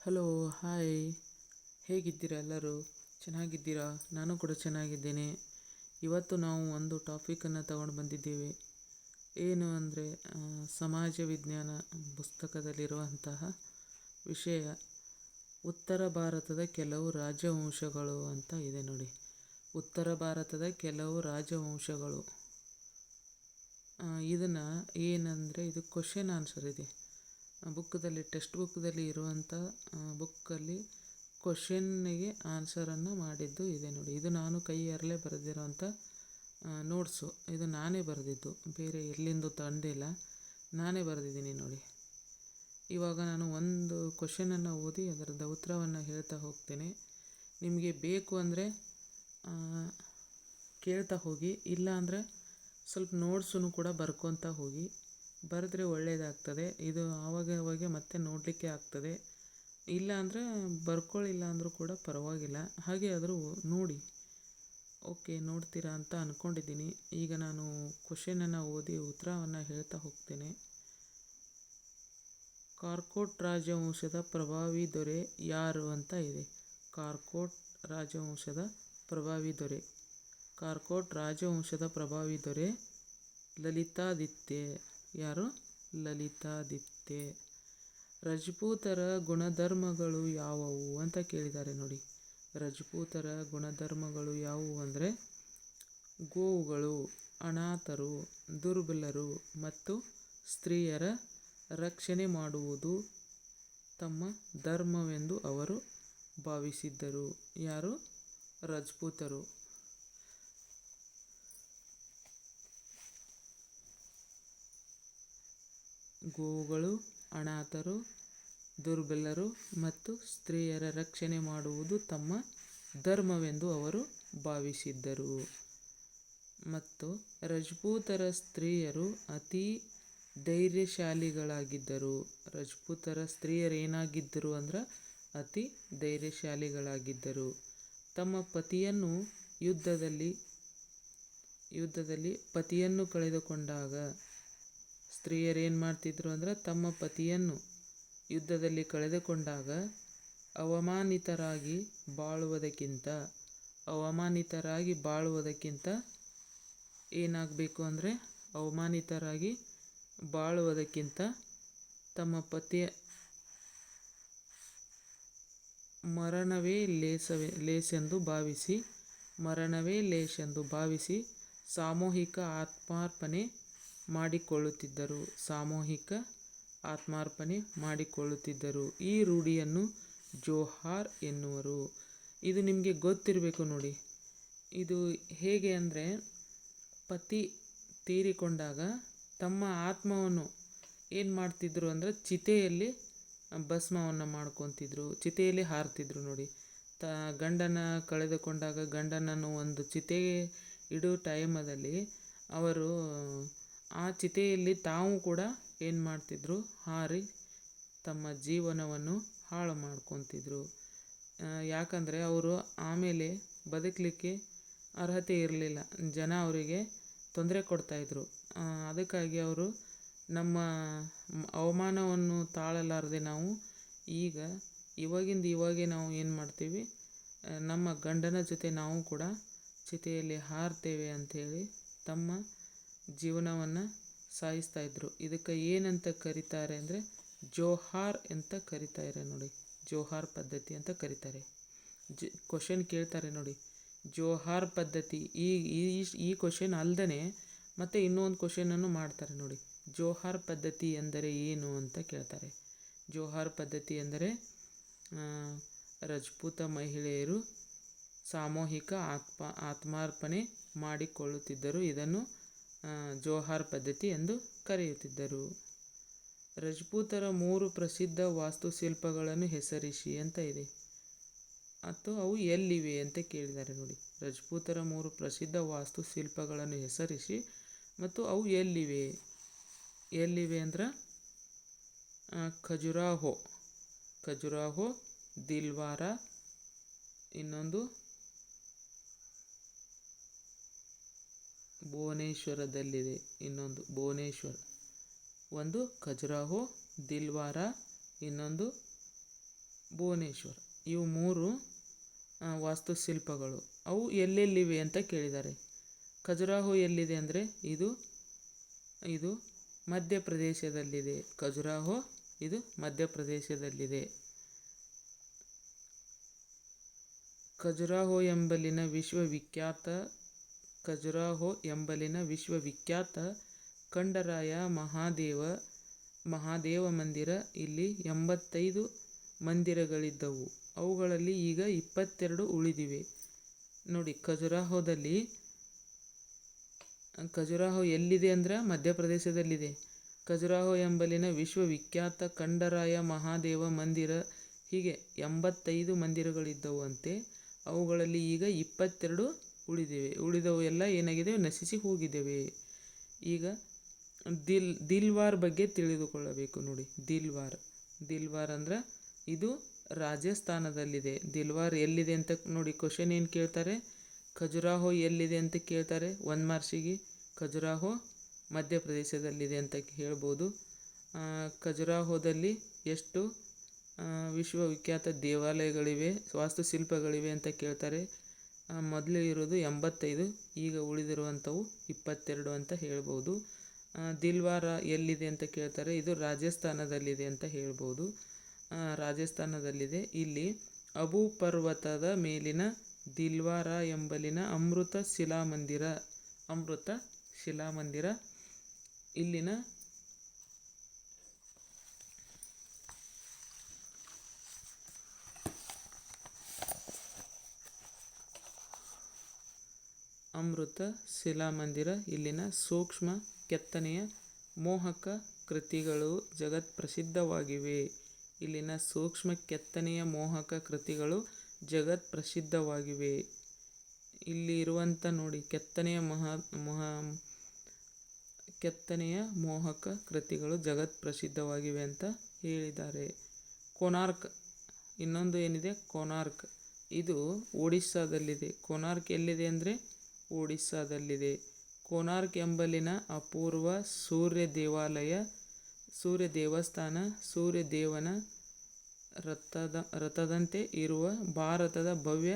Hello, hi. ಹೇಗಿದ್ದೀರಾ ಎಲ್ಲರೂ? ಚೆನ್ನಾಗಿದ್ದೀರಾ? ನಾನು ಕೂಡ ಚೆನ್ನಾಗಿದ್ದೇನೆ. ಇವತ್ತು ನಾವು ಒಂದು ಟಾಪಿಕನ್ನು ತಗೊಂಡು ಬಂದಿದ್ದೇವೆ. ಏನು ಅಂದರೆ ಸಮಾಜ ವಿಜ್ಞಾನ ಪುಸ್ತಕದಲ್ಲಿರುವಂತಹ ವಿಷಯ ಉತ್ತರ ಭಾರತದ ಕೆಲವು ರಾಜವಂಶಗಳು ಅಂತ ಇದೆ ನೋಡಿ. ಉತ್ತರ ಭಾರತದ ಕೆಲವು ರಾಜವಂಶಗಳು. ಇದನ್ನು ಏನಂದರೆ ಇದು ಕ್ವಶನ್ ಆನ್ಸರ್ ಇದೆ. ಬುಕ್ಕದಲ್ಲಿ ಟೆಕ್ಸ್ಟ್ ಬುಕ್ದಲ್ಲಿ ಇರುವಂಥ ಬುಕ್ಕಲ್ಲಿ ಕ್ವಶನ್ನಿಗೆ ಆನ್ಸರನ್ನು ಮಾಡಿದ್ದು ಇದೆ ನೋಡಿ. ಇದು ನಾನು ಕೈಯಾರಲ್ಲೇ ಬರೆದಿರೋಂಥ ನೋಟ್ಸು. ಇದು ನಾನೇ ಬರೆದಿದ್ದು, ಬೇರೆ ಎಲ್ಲಿಂದ ತಂದಿಲ್ಲ, ನಾನೇ ಬರೆದಿದ್ದೀನಿ ನೋಡಿ. ಇವಾಗ ನಾನು ಒಂದು ಕ್ವಶನನ್ನು ಓದಿ ಅದರದ ಉತ್ತರವನ್ನು ಹೇಳ್ತಾ ಹೋಗ್ತೇನೆ. ನಿಮಗೆ ಬೇಕು ಅಂದರೆ ಕೇಳ್ತಾ ಹೋಗಿ, ಇಲ್ಲ ಅಂದರೆ ಸ್ವಲ್ಪ ನೋಟ್ಸನ್ನು ಕೂಡ ಬರ್ಕೊತಾ ಹೋಗಿ. ಬರೆದ್ರೆ ಒಳ್ಳೆಯದಾಗ್ತದೆ. ಇದು ಆವಾಗ ಮತ್ತೆ ನೋಡಲಿಕ್ಕೆ ಆಗ್ತದೆ. ಇಲ್ಲ ಅಂದರೆ ಬರ್ಕೊಳ್ಳಿಲ್ಲ ಅಂದರೂ ಕೂಡ ಪರವಾಗಿಲ್ಲ, ಹಾಗೆ ಆದರೂ ನೋಡಿ. ಓಕೆ, ನೋಡ್ತೀರಾ ಅಂತ ಅಂದ್ಕೊಂಡಿದ್ದೀನಿ. ಈಗ ನಾನು ಕ್ವಶನನ್ನು ಓದಿ ಉತ್ತರವನ್ನು ಹೇಳ್ತಾ ಹೋಗ್ತೇನೆ. ಕಾರ್ಕೋಟ್ ರಾಜವಂಶದ ಪ್ರಭಾವಿ ದೊರೆ ಯಾರು ಅಂತ ಇದೆ. ಕಾರ್ಕೋಟ್ ರಾಜವಂಶದ ಪ್ರಭಾವಿ ದೊರೆ. ಕಾರ್ಕೋಟ್ ರಾಜವಂಶದ ಪ್ರಭಾವಿ ದೊರೆ ಲಲಿತಾದಿತ್ಯ. ಯಾರು? ಲಲಿತಾದಿತ್ಯ. ರಜಪೂತರ ಗುಣಧರ್ಮಗಳು ಯಾವುವು ಅಂತ ಕೇಳಿದ್ದಾರೆ ನೋಡಿ. ರಜಪೂತರ ಗುಣಧರ್ಮಗಳು ಯಾವುವು ಅಂದರೆ ಗೋವುಗಳು, ಅನಾಥರು, ದುರ್ಬಲರು ಮತ್ತು ಸ್ತ್ರೀಯರ ರಕ್ಷಣೆ ಮಾಡುವುದು ತಮ್ಮ ಧರ್ಮವೆಂದು ಅವರು ಭಾವಿಸಿದ್ದರು. ಯಾರು? ರಜಪೂತರು. ಗೋವುಗಳು, ಅನಾಥರು, ದುರ್ಬಲರು ಮತ್ತು ಸ್ತ್ರೀಯರ ರಕ್ಷಣೆ ಮಾಡುವುದು ತಮ್ಮ ಧರ್ಮವೆಂದು ಅವರು ಭಾವಿಸಿದ್ದರು. ಮತ್ತು ರಜಪೂತರ ಸ್ತ್ರೀಯರು ಅತಿ ಧೈರ್ಯಶಾಲಿಗಳಾಗಿದ್ದರು. ರಜಪೂತರ ಸ್ತ್ರೀಯರು ಏನಾಗಿದ್ದರು ಅಂದ್ರೆ ಅತಿ ಧೈರ್ಯಶಾಲಿಗಳಾಗಿದ್ದರು. ತಮ್ಮ ಯುದ್ಧದಲ್ಲಿ ಪತಿಯನ್ನು ಕಳೆದುಕೊಂಡಾಗ ಸ್ತ್ರೀಯರು ಏನು ಮಾಡ್ತಿದ್ರು ಅಂದ್ರೆ ತಮ್ಮ ಪತಿಯನ್ನು ಯುದ್ಧದಲ್ಲಿ ಕಳೆದುಕೊಂಡಾಗ ಅವಮಾನಿತರಾಗಿ ಬಾಳುವುದಕ್ಕಿಂತ ಏನಾಗಬೇಕು ಅಂದರೆ ಅವಮಾನಿತರಾಗಿ ಬಾಳುವುದಕ್ಕಿಂತ ತಮ್ಮ ಪತಿಯ ಮರಣವೇ ಲೇಸೆಂದು ಭಾವಿಸಿ ಸಾಮೂಹಿಕ ಆತ್ಮಾರ್ಪಣೆ ಮಾಡಿಕೊಳ್ಳುತ್ತಿದ್ದರು. ಈ ರೂಢಿಯನ್ನು ಜೋಹಾರ್ ಎನ್ನುವರು. ಇದು ನಿಮಗೆ ಗೊತ್ತಿರಬೇಕು ನೋಡಿ. ಇದು ಹೇಗೆ ಅಂದರೆ ಪತಿ ತೀರಿಕೊಂಡಾಗ ತಮ್ಮ ಆತ್ಮವನ್ನು ಏನು ಮಾಡ್ತಿದ್ರು ಅಂದರೆ ಚಿತೆಯಲ್ಲಿ ಭಸ್ಮವನ್ನು ಮಾಡ್ಕೊತಿದ್ರು, ಚಿತೆಯಲ್ಲಿ ಹಾರ್ತಿದ್ರು ನೋಡಿ. ಗಂಡನ ಕಳೆದುಕೊಂಡಾಗ ಗಂಡನನ್ನು ಒಂದು ಚಿತೆಗೆ ಇಡೋ ಟೈಮದಲ್ಲಿ ಅವರು ಆ ಚಿತೆಯಲ್ಲಿ ತಾವು ಕೂಡ ಏನು ಮಾಡ್ತಿದ್ರು, ಹಾರಿ ತಮ್ಮ ಜೀವನವನ್ನು ಹಾಳು ಮಾಡ್ಕೊತಿದ್ರು. ಯಾಕಂದರೆ ಅವರು ಆಮೇಲೆ ಬದುಕಲಿಕ್ಕೆ ಅರ್ಹತೆ ಇರಲಿಲ್ಲ, ಜನ ಅವರಿಗೆ ತೊಂದರೆ ಕೊಡ್ತಾಯಿದ್ರು. ಅದಕ್ಕಾಗಿ ಅವರು ನಮ್ಮ ಅವಮಾನವನ್ನು ತಾಳಲಾರದೆ ನಾವು ಇವಾಗೆ ನಾವು ಏನು ಮಾಡ್ತೀವಿ, ನಮ್ಮ ಗಂಡನ ಜೊತೆ ನಾವು ಕೂಡ ಚಿತೆಯಲ್ಲಿ ಹಾರ್ತೇವೆ ಅಂಥೇಳಿ ತಮ್ಮ ಜೀವನವನ್ನು ಸಾಗಿಸ್ತಾಯಿದ್ರು. ಇದಕ್ಕೆ ಏನಂತ ಕರೀತಾರೆ ಅಂದರೆ ಜೋಹಾರ್ ಅಂತ ಕರೀತಾರೆ ನೋಡಿ. ಜೋಹಾರ್ ಪದ್ಧತಿ ಅಂತ ಕರೀತಾರೆ. ಕ್ವಶನ್ ಕೇಳ್ತಾರೆ ನೋಡಿ, ಜೋಹಾರ್ ಪದ್ಧತಿ. ಈ ಕ್ವಶನ್ ಅಲ್ಲದೆ ಮತ್ತೆ ಇನ್ನೊಂದು ಕ್ವಶನನ್ನು ಮಾಡ್ತಾರೆ ನೋಡಿ. ಜೋಹಾರ್ ಪದ್ಧತಿ ಎಂದರೆ ಏನು ಅಂತ ಕೇಳ್ತಾರೆ. ಜೋಹಾರ್ ಪದ್ಧತಿ ಎಂದರೆ ರಜಪೂತ ಮಹಿಳೆಯರು ಸಾಮೂಹಿಕ ಆತ್ಮಾರ್ಪಣೆ ಮಾಡಿಕೊಳ್ಳುತ್ತಿದ್ದರು. ಇದನ್ನು ಜೋಹಾರ್ ಪದ್ಧತಿ ಎಂದು ಕರೆಯುತ್ತಿದ್ದರು. ರಜಪೂತರ 3 ಪ್ರಸಿದ್ಧ ವಾಸ್ತುಶಿಲ್ಪಗಳನ್ನು ಹೆಸರಿಸಿ ಅಂತ ಇದೆ. ಅಥವಾ ಅವು ಎಲ್ಲಿವೆ ಅಂತ ಕೇಳಿದ್ದಾರೆ ನೋಡಿ. ರಜಪೂತರ 3 ಪ್ರಸಿದ್ಧ ವಾಸ್ತುಶಿಲ್ಪಗಳನ್ನು ಹೆಸರಿಸಿ ಮತ್ತು ಅವು ಎಲ್ಲಿವೆ ಅಂದ್ರೆ ಖಜುರಾಹೋ, ದಿಲ್ವಾರ, ಇನ್ನೊಂದು ಭುವನೇಶ್ವರದಲ್ಲಿದೆ. ಒಂದು ಖಜುರಾಹೋ, ದಿಲ್ವಾರ, ಇನ್ನೊಂದು ಭುವನೇಶ್ವರ್. ಇವು 3 ವಾಸ್ತುಶಿಲ್ಪಗಳು. ಅವು ಎಲ್ಲೆಲ್ಲಿವೆ ಅಂತ ಕೇಳಿದ್ದಾರೆ. ಖಜುರಾಹೋ ಎಲ್ಲಿದೆ ಅಂದರೆ ಇದು ಮಧ್ಯಪ್ರದೇಶದಲ್ಲಿದೆ. ಖಜುರಾಹೋ ಇದು ಮಧ್ಯಪ್ರದೇಶದಲ್ಲಿದೆ. ಖಜುರಾಹೋ ಎಂಬಲಿನ ವಿಶ್ವವಿಖ್ಯಾತ ಕಂಡರಾಯ ಮಹಾದೇವ ಮಂದಿರ. ಇಲ್ಲಿ 85 ಮಂದಿರಗಳಿದ್ದವು. ಅವುಗಳಲ್ಲಿ ಈಗ 22 ಉಳಿದಿವೆ. ನೋಡಿ, ಖಜುರಾಹೋ ಎಲ್ಲಿದೆ ಅಂದ್ರೆ ಮಧ್ಯಪ್ರದೇಶದಲ್ಲಿದೆ. ಖಜುರಾಹೋ ಎಂಬಲಿನ ವಿಶ್ವವಿಖ್ಯಾತ ಕಂಡರಾಯ ಮಹಾದೇವ ಮಂದಿರ. ಹೀಗೆ 85 ಮಂದಿರಗಳಿದ್ದವು ಅಂತೆ. ಅವುಗಳಲ್ಲಿ ಈಗ 22 ಉಳಿದಿವೆ. ಉಳಿದವು ಎಲ್ಲ ಏನಾಗಿದೆ, ನಶಿಸಿ ಹೋಗಿದ್ದೇವೆ. ಈಗ ದಿಲ್ವಾರ್ ಬಗ್ಗೆ ತಿಳಿದುಕೊಳ್ಳಬೇಕು. ನೋಡಿ, ದಿಲ್ವಾರ್ ಅಂದ್ರೆ ಇದು ರಾಜಸ್ಥಾನದಲ್ಲಿದೆ. ದಿಲ್ವಾರ್ ಎಲ್ಲಿದೆ ಅಂತ ನೋಡಿ, ಕ್ವಶನ್ ಏನು ಕೇಳ್ತಾರೆ, ಖಜುರಾಹೋ ಎಲ್ಲಿದೆ ಅಂತ ಕೇಳ್ತಾರೆ. 1 ಮಾರ್ಕ್ಸಿಗೆ ಖಜುರಾಹೋ ಮಧ್ಯಪ್ರದೇಶದಲ್ಲಿದೆ ಅಂತ ಹೇಳ್ಬೋದು. ಖಜುರಾಹೋದಲ್ಲಿ ಎಷ್ಟು ವಿಶ್ವವಿಖ್ಯಾತ ದೇವಾಲಯಗಳಿವೆ, ವಾಸ್ತುಶಿಲ್ಪಗಳಿವೆ ಅಂತ ಕೇಳ್ತಾರೆ. ಮೊದಲು ಇರೋದು 85, ಈಗ ಉಳಿದಿರುವಂಥವು 22 ಅಂತ ಹೇಳ್ಬೋದು. ದಿಲ್ವಾರ ಎಲ್ಲಿದೆ ಅಂತ ಕೇಳ್ತಾರೆ. ಇದು ರಾಜಸ್ಥಾನದಲ್ಲಿದೆ ಅಂತ ಹೇಳ್ಬೋದು. ರಾಜಸ್ಥಾನದಲ್ಲಿದೆ. ಇಲ್ಲಿ ಅಬು ಪರ್ವತದ ಮೇಲಿನ ದಿಲ್ವಾರ ಎಂಬಲಿನ ಅಮೃತ ಶಿಲಾಮಂದಿರ ಇಲ್ಲಿನ ಇಲ್ಲಿನ ಸೂಕ್ಷ್ಮ ಕೆತ್ತನೆಯ ಮೋಹಕ ಕೃತಿಗಳು ಜಗತ್ಪ್ರಸಿದ್ಧವಾಗಿವೆ. ಇಲ್ಲಿನ ಸೂಕ್ಷ್ಮ ಕೆತ್ತನೆಯ ಮೋಹಕ ಕೃತಿಗಳು ಜಗತ್ಪ್ರಸಿದ್ಧವಾಗಿವೆ. ಇಲ್ಲಿ ಇರುವಂಥ ನೋಡಿ, ಕೆತ್ತನೆಯ ಮೋಹಕ ಕೃತಿಗಳು ಜಗತ್ಪ್ರಸಿದ್ಧವಾಗಿವೆ ಅಂತ ಹೇಳಿದ್ದಾರೆ. ಕೋನಾರ್ಕ್, ಇನ್ನೊಂದು ಏನಿದೆ ಕೋನಾರ್ಕ್, ಇದು ಒಡಿಸ್ಸಾದಲ್ಲಿದೆ. ಕೋನಾರ್ಕ್ ಎಲ್ಲಿದೆ ಅಂದರೆ ಒಡಿಸ್ಸಾದಲ್ಲಿದೆ. ಕೋನಾರ್ಕ್ ಎಂಬಲಿನ ಅಪೂರ್ವ ಸೂರ್ಯ ದೇವಸ್ಥಾನ ಸೂರ್ಯದೇವನ ರಥದಂತೆ ಇರುವ ಭಾರತದ ಭವ್ಯ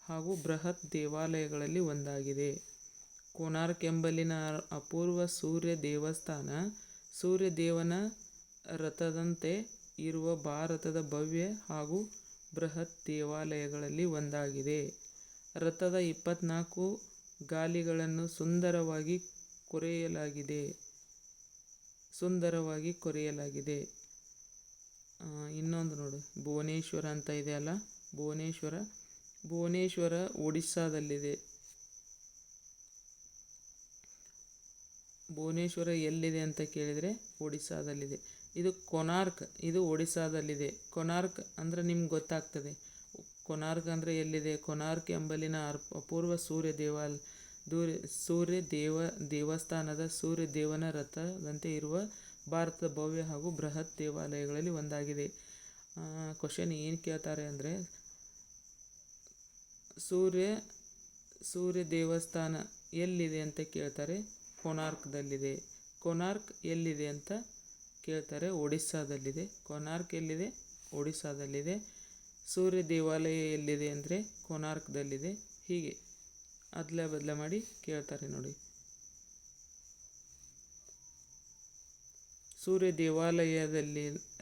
ಹಾಗೂ ಬೃಹತ್ ದೇವಾಲಯಗಳಲ್ಲಿ ಒಂದಾಗಿದೆ. ಕೋನಾರ್ಕ್ ಎಂಬಲಿನ ಅಪೂರ್ವ ಸೂರ್ಯ ದೇವಸ್ಥಾನ ಸೂರ್ಯದೇವನ ರಥದಂತೆ ಇರುವ ಭಾರತದ ಭವ್ಯ ಹಾಗೂ ಬೃಹತ್ ದೇವಾಲಯಗಳಲ್ಲಿ ಒಂದಾಗಿದೆ. ರಥದ 24 ಗಾಲಿಗಳನ್ನು ಸುಂದರವಾಗಿ ಕೊರೆಯಲಾಗಿದೆ. ಇನ್ನೊಂದು ನೋಡು, ಭುವನೇಶ್ವರ ಅಂತ ಇದೆ ಅಲ್ಲ, ಭುವನೇಶ್ವರ ಒಡಿಸ್ಸಾದಲ್ಲಿದೆ. ಭುವನೇಶ್ವರ ಎಲ್ಲಿದೆ ಅಂತ ಕೇಳಿದರೆ ಒಡಿಸ್ಸಾದಲ್ಲಿದೆ. ಇದು ಕೋನಾರ್ಕ್, ಇದು ಒಡಿಸ್ಸಾದಲ್ಲಿದೆ. ಕೋನಾರ್ಕ್ ಅಂದರೆ ನಿಮ್ಗೆ ಗೊತ್ತಾಗ್ತದೆ. ಕೋನಾರ್ಕ್ ಅಂದರೆ ಎಲ್ಲಿದೆ. ಕೋನಾರ್ಕ್ ಎಂಬಲಿನ ಅಪೂರ್ವ ದೇವಸ್ಥಾನದ ಸೂರ್ಯದೇವನ ರಥದಂತೆ ಇರುವ ಭಾರತದ ಭವ್ಯ ಹಾಗೂ ಬೃಹತ್ ದೇವಾಲಯಗಳಲ್ಲಿ ಒಂದಾಗಿದೆ. ಕ್ವಶನ್ ಏನು ಕೇಳ್ತಾರೆ ಅಂದರೆ, ಸೂರ್ಯ ದೇವಸ್ಥಾನ ಎಲ್ಲಿದೆ ಅಂತ ಕೇಳ್ತಾರೆ. ಕೋನಾರ್ಕ್ದಲ್ಲಿದೆ. ಕೋನಾರ್ಕ್ ಎಲ್ಲಿದೆ ಅಂತ ಕೇಳ್ತಾರೆ. ಒಡಿಸ್ಸಾದಲ್ಲಿದೆ. ಕೋನಾರ್ಕ್ ಎಲ್ಲಿದೆ, ಒಡಿಸ್ಸಾದಲ್ಲಿದೆ. ಸೂರ್ಯ ದೇವಾಲಯ ಎಲ್ಲಿದೆ ಅಂದರೆ ಕೋನಾರ್ಕ್ದಲ್ಲಿದೆ. ಹೀಗೆ ಬದಲ ಮಾಡಿ ಕೇಳ್ತಾರೆ ನೋಡಿ. ಸೂರ್ಯ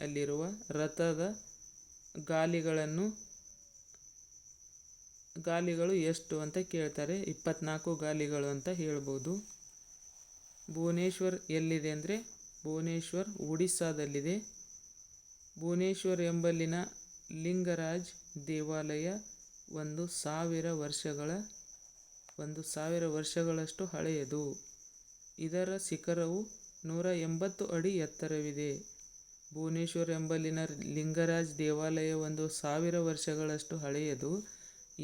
ಅಲ್ಲಿರುವ ರಥದ ಗಾಲಿಗಳು ಎಷ್ಟು ಅಂತ ಕೇಳ್ತಾರೆ. 24 ಗಾಲಿಗಳು ಅಂತ ಹೇಳ್ಬೋದು. ಭುವನೇಶ್ವರ್ ಎಲ್ಲಿದೆ ಅಂದರೆ ಭುವನೇಶ್ವರ್ ಒಡಿಸ್ಸಾದಲ್ಲಿದೆ. ಭುವನೇಶ್ವರ್ ಎಂಬಲ್ಲಿನ ಲಿಂಗರಾಜ್ ದೇವಾಲಯ 1,000 ವರ್ಷಗಳಷ್ಟು ಹಳೆಯದು. ಇದರ ಶಿಖರವು 180 ಅಡಿ ಎತ್ತರವಿದೆ. ಭುವನೇಶ್ವರ್ ಎಂಬಲ್ಲಿನ ಲಿಂಗರಾಜ್ ದೇವಾಲಯ 1,000 ವರ್ಷಗಳಷ್ಟು ಹಳೆಯದು.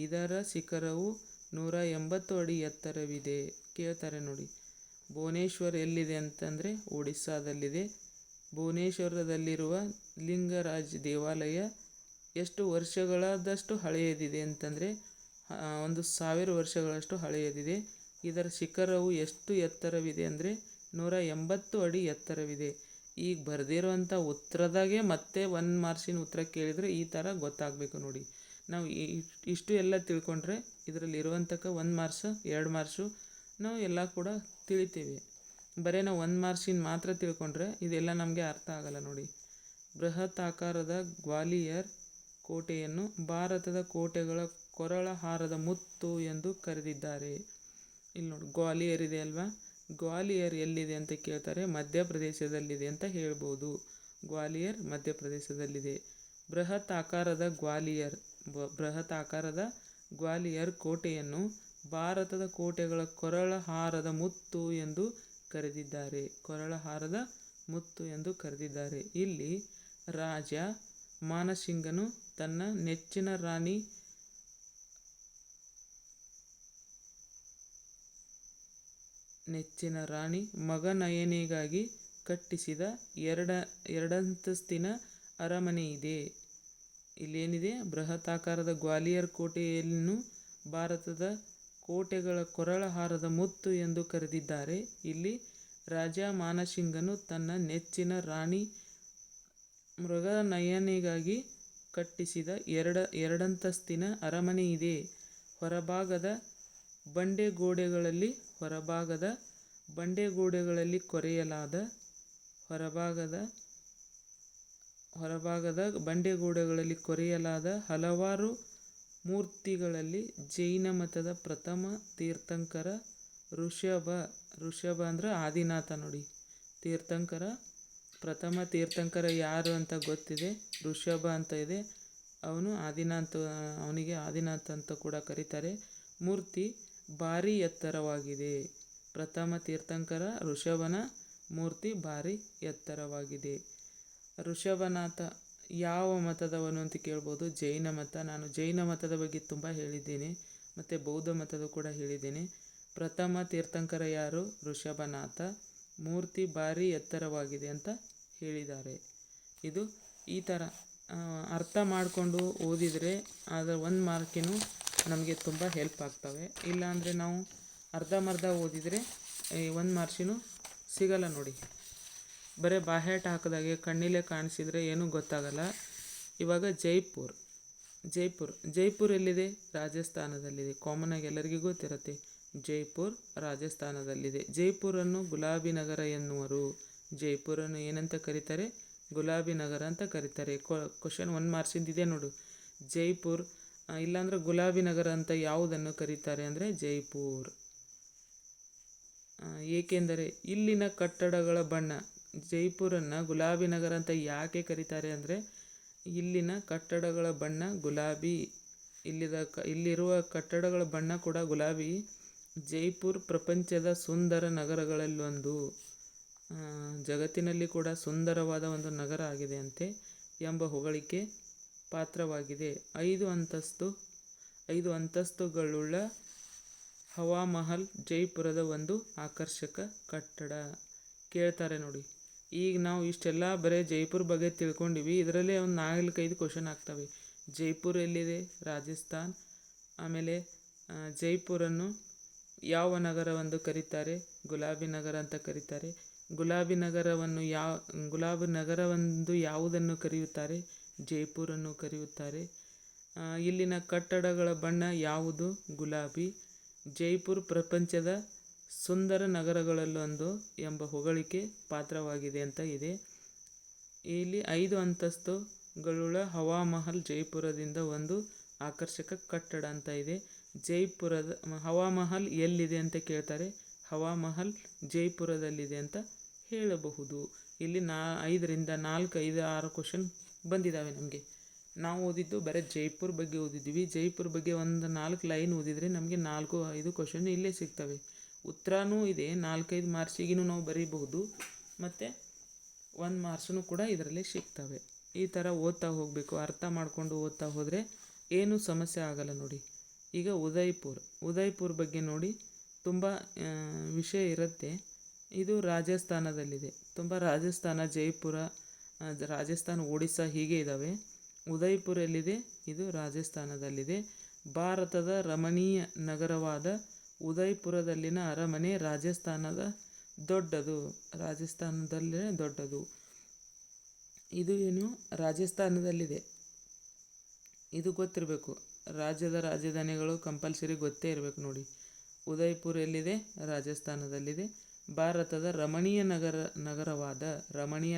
ಇದರ ಶಿಖರವು 180 ಅಡಿ ಎತ್ತರವಿದೆ. ಕೇಳ್ತಾರೆ ನೋಡಿ. ಭುವನೇಶ್ವರ್ ಎಲ್ಲಿದೆ ಅಂತಂದರೆ ಒಡಿಸ್ಸಾದಲ್ಲಿದೆ. ಭುವನೇಶ್ವರದಲ್ಲಿರುವ ಲಿಂಗರಾಜ್ ದೇವಾಲಯ ಎಷ್ಟು ವರ್ಷಗಳಾದಷ್ಟು ಹಳೆಯದಿದೆ ಅಂತಂದರೆ 1,000 ವರ್ಷಗಳಷ್ಟು ಹಳೆಯದಿದೆ. ಇದರ ಶಿಖರವು ಎಷ್ಟು ಎತ್ತರವಿದೆ ಅಂದರೆ 180 ಅಡಿ ಎತ್ತರವಿದೆ. ಈಗ ಬರೆದಿರೋಂಥ ಉತ್ತರದಾಗೆ ಮತ್ತೆ 1 ಮಾರ್ಕ್ಸಿನ ಉತ್ತರ ಕೇಳಿದರೆ ಈ ಥರ ಗೊತ್ತಾಗಬೇಕು ನೋಡಿ. ನಾವು ಇಷ್ಟು ಎಲ್ಲ ತಿಳ್ಕೊಂಡ್ರೆ ಇದರಲ್ಲಿ ಇರುವಂತಕ್ಕ 1 ಮಾರ್ಕ್ಸ್ 2 ಮಾರ್ಕ್ಸು ನಾವು ಎಲ್ಲ ಕೂಡ ತಿಳಿತೀವಿ. ಬರೀ ನಾವು 1 ಮಾರ್ಕ್ಸಿನ ಮಾತ್ರ ತಿಳ್ಕೊಂಡ್ರೆ ಇದೆಲ್ಲ ನಮಗೆ ಅರ್ಥ ಆಗಲ್ಲ ನೋಡಿ. ಬೃಹತ್ ಆಕಾರದ ಗ್ವಾಲಿಯರ್ ಕೋಟೆಯನ್ನು ಭಾರತದ ಕೋಟೆಗಳ ಕೊರಳ ಹಾರದ ಮುತ್ತು ಎಂದು ಕರೆದಿದ್ದಾರೆ. ಇಲ್ಲಿ ನೋಡಿ, ಗ್ವಾಲಿಯರ್ ಇದೆ ಅಲ್ವಾ, ಗ್ವಾಲಿಯರ್ ಎಲ್ಲಿದೆ ಅಂತ ಕೇಳ್ತಾರೆ. ಮಧ್ಯಪ್ರದೇಶದಲ್ಲಿದೆ ಅಂತ ಹೇಳ್ಬೋದು. ಗ್ವಾಲಿಯರ್ ಮಧ್ಯಪ್ರದೇಶದಲ್ಲಿದೆ. ಬೃಹತ್ ಆಕಾರದ ಗ್ವಾಲಿಯರ್ ಕೋಟೆಯನ್ನು ಭಾರತದ ಕೋಟೆಗಳ ಕೊರಳ ಹಾರದ ಮುತ್ತು ಎಂದು ಕರೆದಿದ್ದಾರೆ. ಕೊರಳ ಹಾರದ ಮುತ್ತು ಎಂದು ಕರೆದಿದ್ದಾರೆ. ಇಲ್ಲಿ ರಾಜ ಮಾನಸಿಂಗನು ತನ್ನ ನೆಚ್ಚಿನ ರಾಣಿ ಮಗನಯನಿಗಾಗಿ ಕಟ್ಟಿಸಿದ ಎರಡಂತಸ್ತಿನ ಅರಮನೆ ಇದೆ. ಇಲ್ಲೇನಿದೆ, ಬೃಹತಾಕಾರದ ಗ್ವಾಲಿಯರ್ ಕೋಟೆಯನ್ನು ಭಾರತದ ಕೋಟೆಗಳ ಕೊರಳ ಹಾರದ ಮುತ್ತು ಎಂದು ಕರೆದಿದ್ದಾರೆ. ಇಲ್ಲಿ ರಾಜ ಮಾನಸಿಂಗನು ತನ್ನ ನೆಚ್ಚಿನ ರಾಣಿ ಮೃಗನಯನಿಗಾಗಿ ಕಟ್ಟಿಸಿದ ಎರಡಂತಸ್ತಿನ ಅರಮನೆ ಇದೆ. ಹೊರಭಾಗದ ಬಂಡೆಗೋಡೆಗಳಲ್ಲಿ ಕೊರೆಯಲಾದ ಹಲವಾರು ಮೂರ್ತಿಗಳಲ್ಲಿ ಜೈನ ಮತದ ಪ್ರಥಮ ತೀರ್ಥಂಕರ ಋಷಭ ಅಂದ್ರೆ ಆದಿನಾಥ ನೋಡಿ. ಪ್ರಥಮ ತೀರ್ಥಂಕರ ಯಾರು ಅಂತ ಗೊತ್ತಿದೆ, ಋಷಭ ಅಂತ ಇದೆ. ಅವನಿಗೆ ಆದಿನಾಥ ಅಂತ ಕೂಡ ಕರೀತಾರೆ. ಮೂರ್ತಿ ಭಾರಿ ಎತ್ತರವಾಗಿದೆ. ಪ್ರಥಮ ತೀರ್ಥಂಕರ ಋಷಭನ ಮೂರ್ತಿ ಭಾರಿ ಎತ್ತರವಾಗಿದೆ. ಋಷಭನಾಥ ಯಾವ ಮತದವನು ಅಂತ ಕೇಳ್ಬೋದು. ಜೈನ ಮತ. ನಾನು ಜೈನ ಮತದ ಬಗ್ಗೆ ತುಂಬ ಹೇಳಿದ್ದೇನೆ, ಮತ್ತು ಬೌದ್ಧ ಮತದ ಕೂಡ ಹೇಳಿದ್ದೇನೆ. ಪ್ರಥಮ ತೀರ್ಥಂಕರ ಯಾರು? ಋಷಭನಾಥ. ಮೂರ್ತಿ ಭಾರಿ ಎತ್ತರವಾಗಿದೆ ಅಂತ ಹೇಳಿದ್ದಾರೆ. ಇದು ಈ ಥರ ಅರ್ಥ ಮಾಡಿಕೊಂಡು ಓದಿದರೆ ಅದರ 1 ಮಾರ್ಕಿನೂ ನಮಗೆ ತುಂಬ ಹೆಲ್ಪ್ ಆಗ್ತವೆ. ಇಲ್ಲಾಂದರೆ ನಾವು ಅರ್ಧಂಬರ್ಧ ಓದಿದರೆ 1 ಮಾರ್ಕ್ಸಿನೂ ಸಿಗಲ್ಲ ನೋಡಿ. ಬರೀ ಬಾಹ್ಯಾಟ ಹಾಕಿದಾಗೆ ಕಣ್ಣಿಲೆ ಕಾಣಿಸಿದರೆ ಏನೂ ಗೊತ್ತಾಗಲ್ಲ. ಇವಾಗ ಜೈಪುರ್ ಎಲ್ಲಿದೆ? ರಾಜಸ್ಥಾನದಲ್ಲಿದೆ. ಕಾಮನಾಗಿ ಎಲ್ಲರಿಗೂ ಗೊತ್ತಿರುತ್ತೆ. ಜೈಪುರ್ ರಾಜಸ್ಥಾನದಲ್ಲಿದೆ. ಜೈಪುರನ್ನು ಗುಲಾಬಿ ನಗರ ಎನ್ನುವರು. ಜೈಪುರನ್ನು ಏನಂತ ಕರೀತಾರೆ? ಗುಲಾಬಿ ನಗರ ಅಂತ ಕರೀತಾರೆ. ಕ್ವಶನ್ 1 ಮಾರ್ಕ್ಸಿಂದ ಇದೆ ನೋಡು. ಜೈಪುರ್ ಇಲ್ಲಾಂದ್ರೆ ಗುಲಾಬಿ ನಗರ ಅಂತ ಯಾವುದನ್ನು ಕರೀತಾರೆ ಅಂದರೆ ಜೈಪುರ್. ಏಕೆಂದರೆ ಇಲ್ಲಿನ ಕಟ್ಟಡಗಳ ಬಣ್ಣ. ಜೈಪುರನ್ನು ಗುಲಾಬಿ ನಗರ ಅಂತ ಯಾಕೆ ಕರೀತಾರೆ ಅಂದರೆ ಇಲ್ಲಿನ ಕಟ್ಟಡಗಳ ಬಣ್ಣ ಗುಲಾಬಿ. ಇಲ್ಲಿರುವ ಕಟ್ಟಡಗಳ ಬಣ್ಣ ಕೂಡ ಗುಲಾಬಿ. ಜೈಪುರ್ ಪ್ರಪಂಚದ ಸುಂದರ ನಗರಗಳಲ್ಲೊಂದು, ಜಗತ್ತಿನಲ್ಲಿ ಕೂಡ ಸುಂದರವಾದ ಒಂದು ನಗರ ಆಗಿದೆ ಅಂತೆ ಎಂಬ ಹೊಗಳಿಕೆ ಪಾತ್ರವಾಗಿದೆ. 5 ಅಂತಸ್ತುಗಳುಳ್ಳ ಹವಾಮಹಲ್ ಜೈಪುರದ ಒಂದು ಆಕರ್ಷಕ ಕಟ್ಟಡ. ಕೇಳ್ತಾರೆ ನೋಡಿ. ಈಗ ನಾವು ಇಷ್ಟೆಲ್ಲ ಬರೀ ಜೈಪುರ್ ಬಗ್ಗೆ ತಿಳ್ಕೊಂಡಿವಿ. ಇದರಲ್ಲೇ ಒಂದು 4-5 ಕ್ವಶನ್ ಆಗ್ತವೆ. ಜೈಪುರ್ ಎಲ್ಲಿದೆ? ರಾಜಸ್ಥಾನ್. ಆಮೇಲೆ ಜೈಪುರನ್ನು ಯಾವ ನಗರವೆಂದು ಕರೀತಾರೆ? ಗುಲಾಬಿ ನಗರ ಅಂತ ಕರೀತಾರೆ. ಗುಲಾಬಿ ನಗರವೆಂದು ಯಾವುದನ್ನು ಕರೆಯುತ್ತಾರೆ? ಜೈಪುರನ್ನು ಕರೆಯುತ್ತಾರೆ. ಇಲ್ಲಿನ ಕಟ್ಟಡಗಳ ಬಣ್ಣ ಯಾವುದು? ಗುಲಾಬಿ. ಜೈಪುರ್ ಪ್ರಪಂಚದ ಸುಂದರ ನಗರಗಳಲ್ಲೊಂದು ಎಂಬ ಹೊಗಳಿಕೆ ಪಾತ್ರವಾಗಿದೆ ಅಂತ ಇದೆ. ಇಲ್ಲಿ 5 ಅಂತಸ್ತುಗಳುಳ್ಳ ಹವಾಮಹಲ್ ಜೈಪುರದಿಂದ ಒಂದು ಆಕರ್ಷಕ ಕಟ್ಟಡ ಅಂತ ಇದೆ. ಜೈಪುರದ ಹವಾಮಹಲ್ ಎಲ್ಲಿದೆ ಅಂತ ಕೇಳ್ತಾರೆ. ಹವಾಮಹಲ್ ಜೈಪುರದಲ್ಲಿದೆ ಅಂತ ಹೇಳಬಹುದು. ಇಲ್ಲಿ 5ರಿಂದ 4, 5, 6 ಕ್ವಶನ್ ಬಂದಿದ್ದಾವೆ ನಮಗೆ. ನಾವು ಓದಿದ್ದು ಬರೀ ಜೈಪುರ್ ಬಗ್ಗೆ ಓದಿದ್ದೀವಿ. ಜೈಪುರ್ ಬಗ್ಗೆ ಒಂದು 4 ಲೈನ್ ಓದಿದರೆ ನಮಗೆ 4-5 ಕ್ವಶನ್ ಇಲ್ಲೇ ಸಿಗ್ತವೆ. ಉತ್ತರನೂ ಇದೆ. 4-5 ಮಾರ್ಕ್ಸಿಗೂ ನಾವು ಬರೀಬಹುದು, ಮತ್ತು 1 ಮಾರ್ಕ್ಸೂ ಕೂಡ ಇದರಲ್ಲಿ ಸಿಗ್ತವೆ. ಈ ಥರ ಓದ್ತಾ ಹೋಗಬೇಕು. ಅರ್ಥ ಮಾಡಿಕೊಂಡು ಓದ್ತಾ ಹೋದರೆ ಏನೂ ಸಮಸ್ಯೆ ಆಗಲ್ಲ ನೋಡಿ. ಈಗ ಉದಯ್ಪುರ್ ಬಗ್ಗೆ ನೋಡಿ. ತುಂಬ ವಿಷಯ ಇರುತ್ತೆ. ಇದು ರಾಜಸ್ಥಾನದಲ್ಲಿದೆ. ರಾಜಸ್ಥಾನ, ಜೈಪುರ, ರಾಜಸ್ಥಾನ, ಒಡಿಸ್ಸಾ ಹೀಗೆ ಇದ್ದಾವೆ. ಉದಯ್ಪುರ್ ಎಲ್ಲಿದೆ? ಇದು ರಾಜಸ್ಥಾನದಲ್ಲಿದೆ. ಭಾರತದ ರಮಣೀಯ ನಗರವಾದ ಉದಯ್ಪುರದಲ್ಲಿನ ಅರಮನೆ ರಾಜಸ್ಥಾನದಲ್ಲೇ ದೊಡ್ಡದು. ಇದು ಏನು ರಾಜಸ್ಥಾನದಲ್ಲಿದೆ. ಇದು ಗೊತ್ತಿರಬೇಕು. ರಾಜ್ಯದ ರಾಜಧಾನಿಗಳು ಕಂಪಲ್ಸರಿ ಗೊತ್ತೇ ಇರಬೇಕು ನೋಡಿ. ಉದಯ್ಪುರ್ ಎಲ್ಲಿದೆ? ರಾಜಸ್ಥಾನದಲ್ಲಿದೆ. ಭಾರತದ ರಮಣೀಯ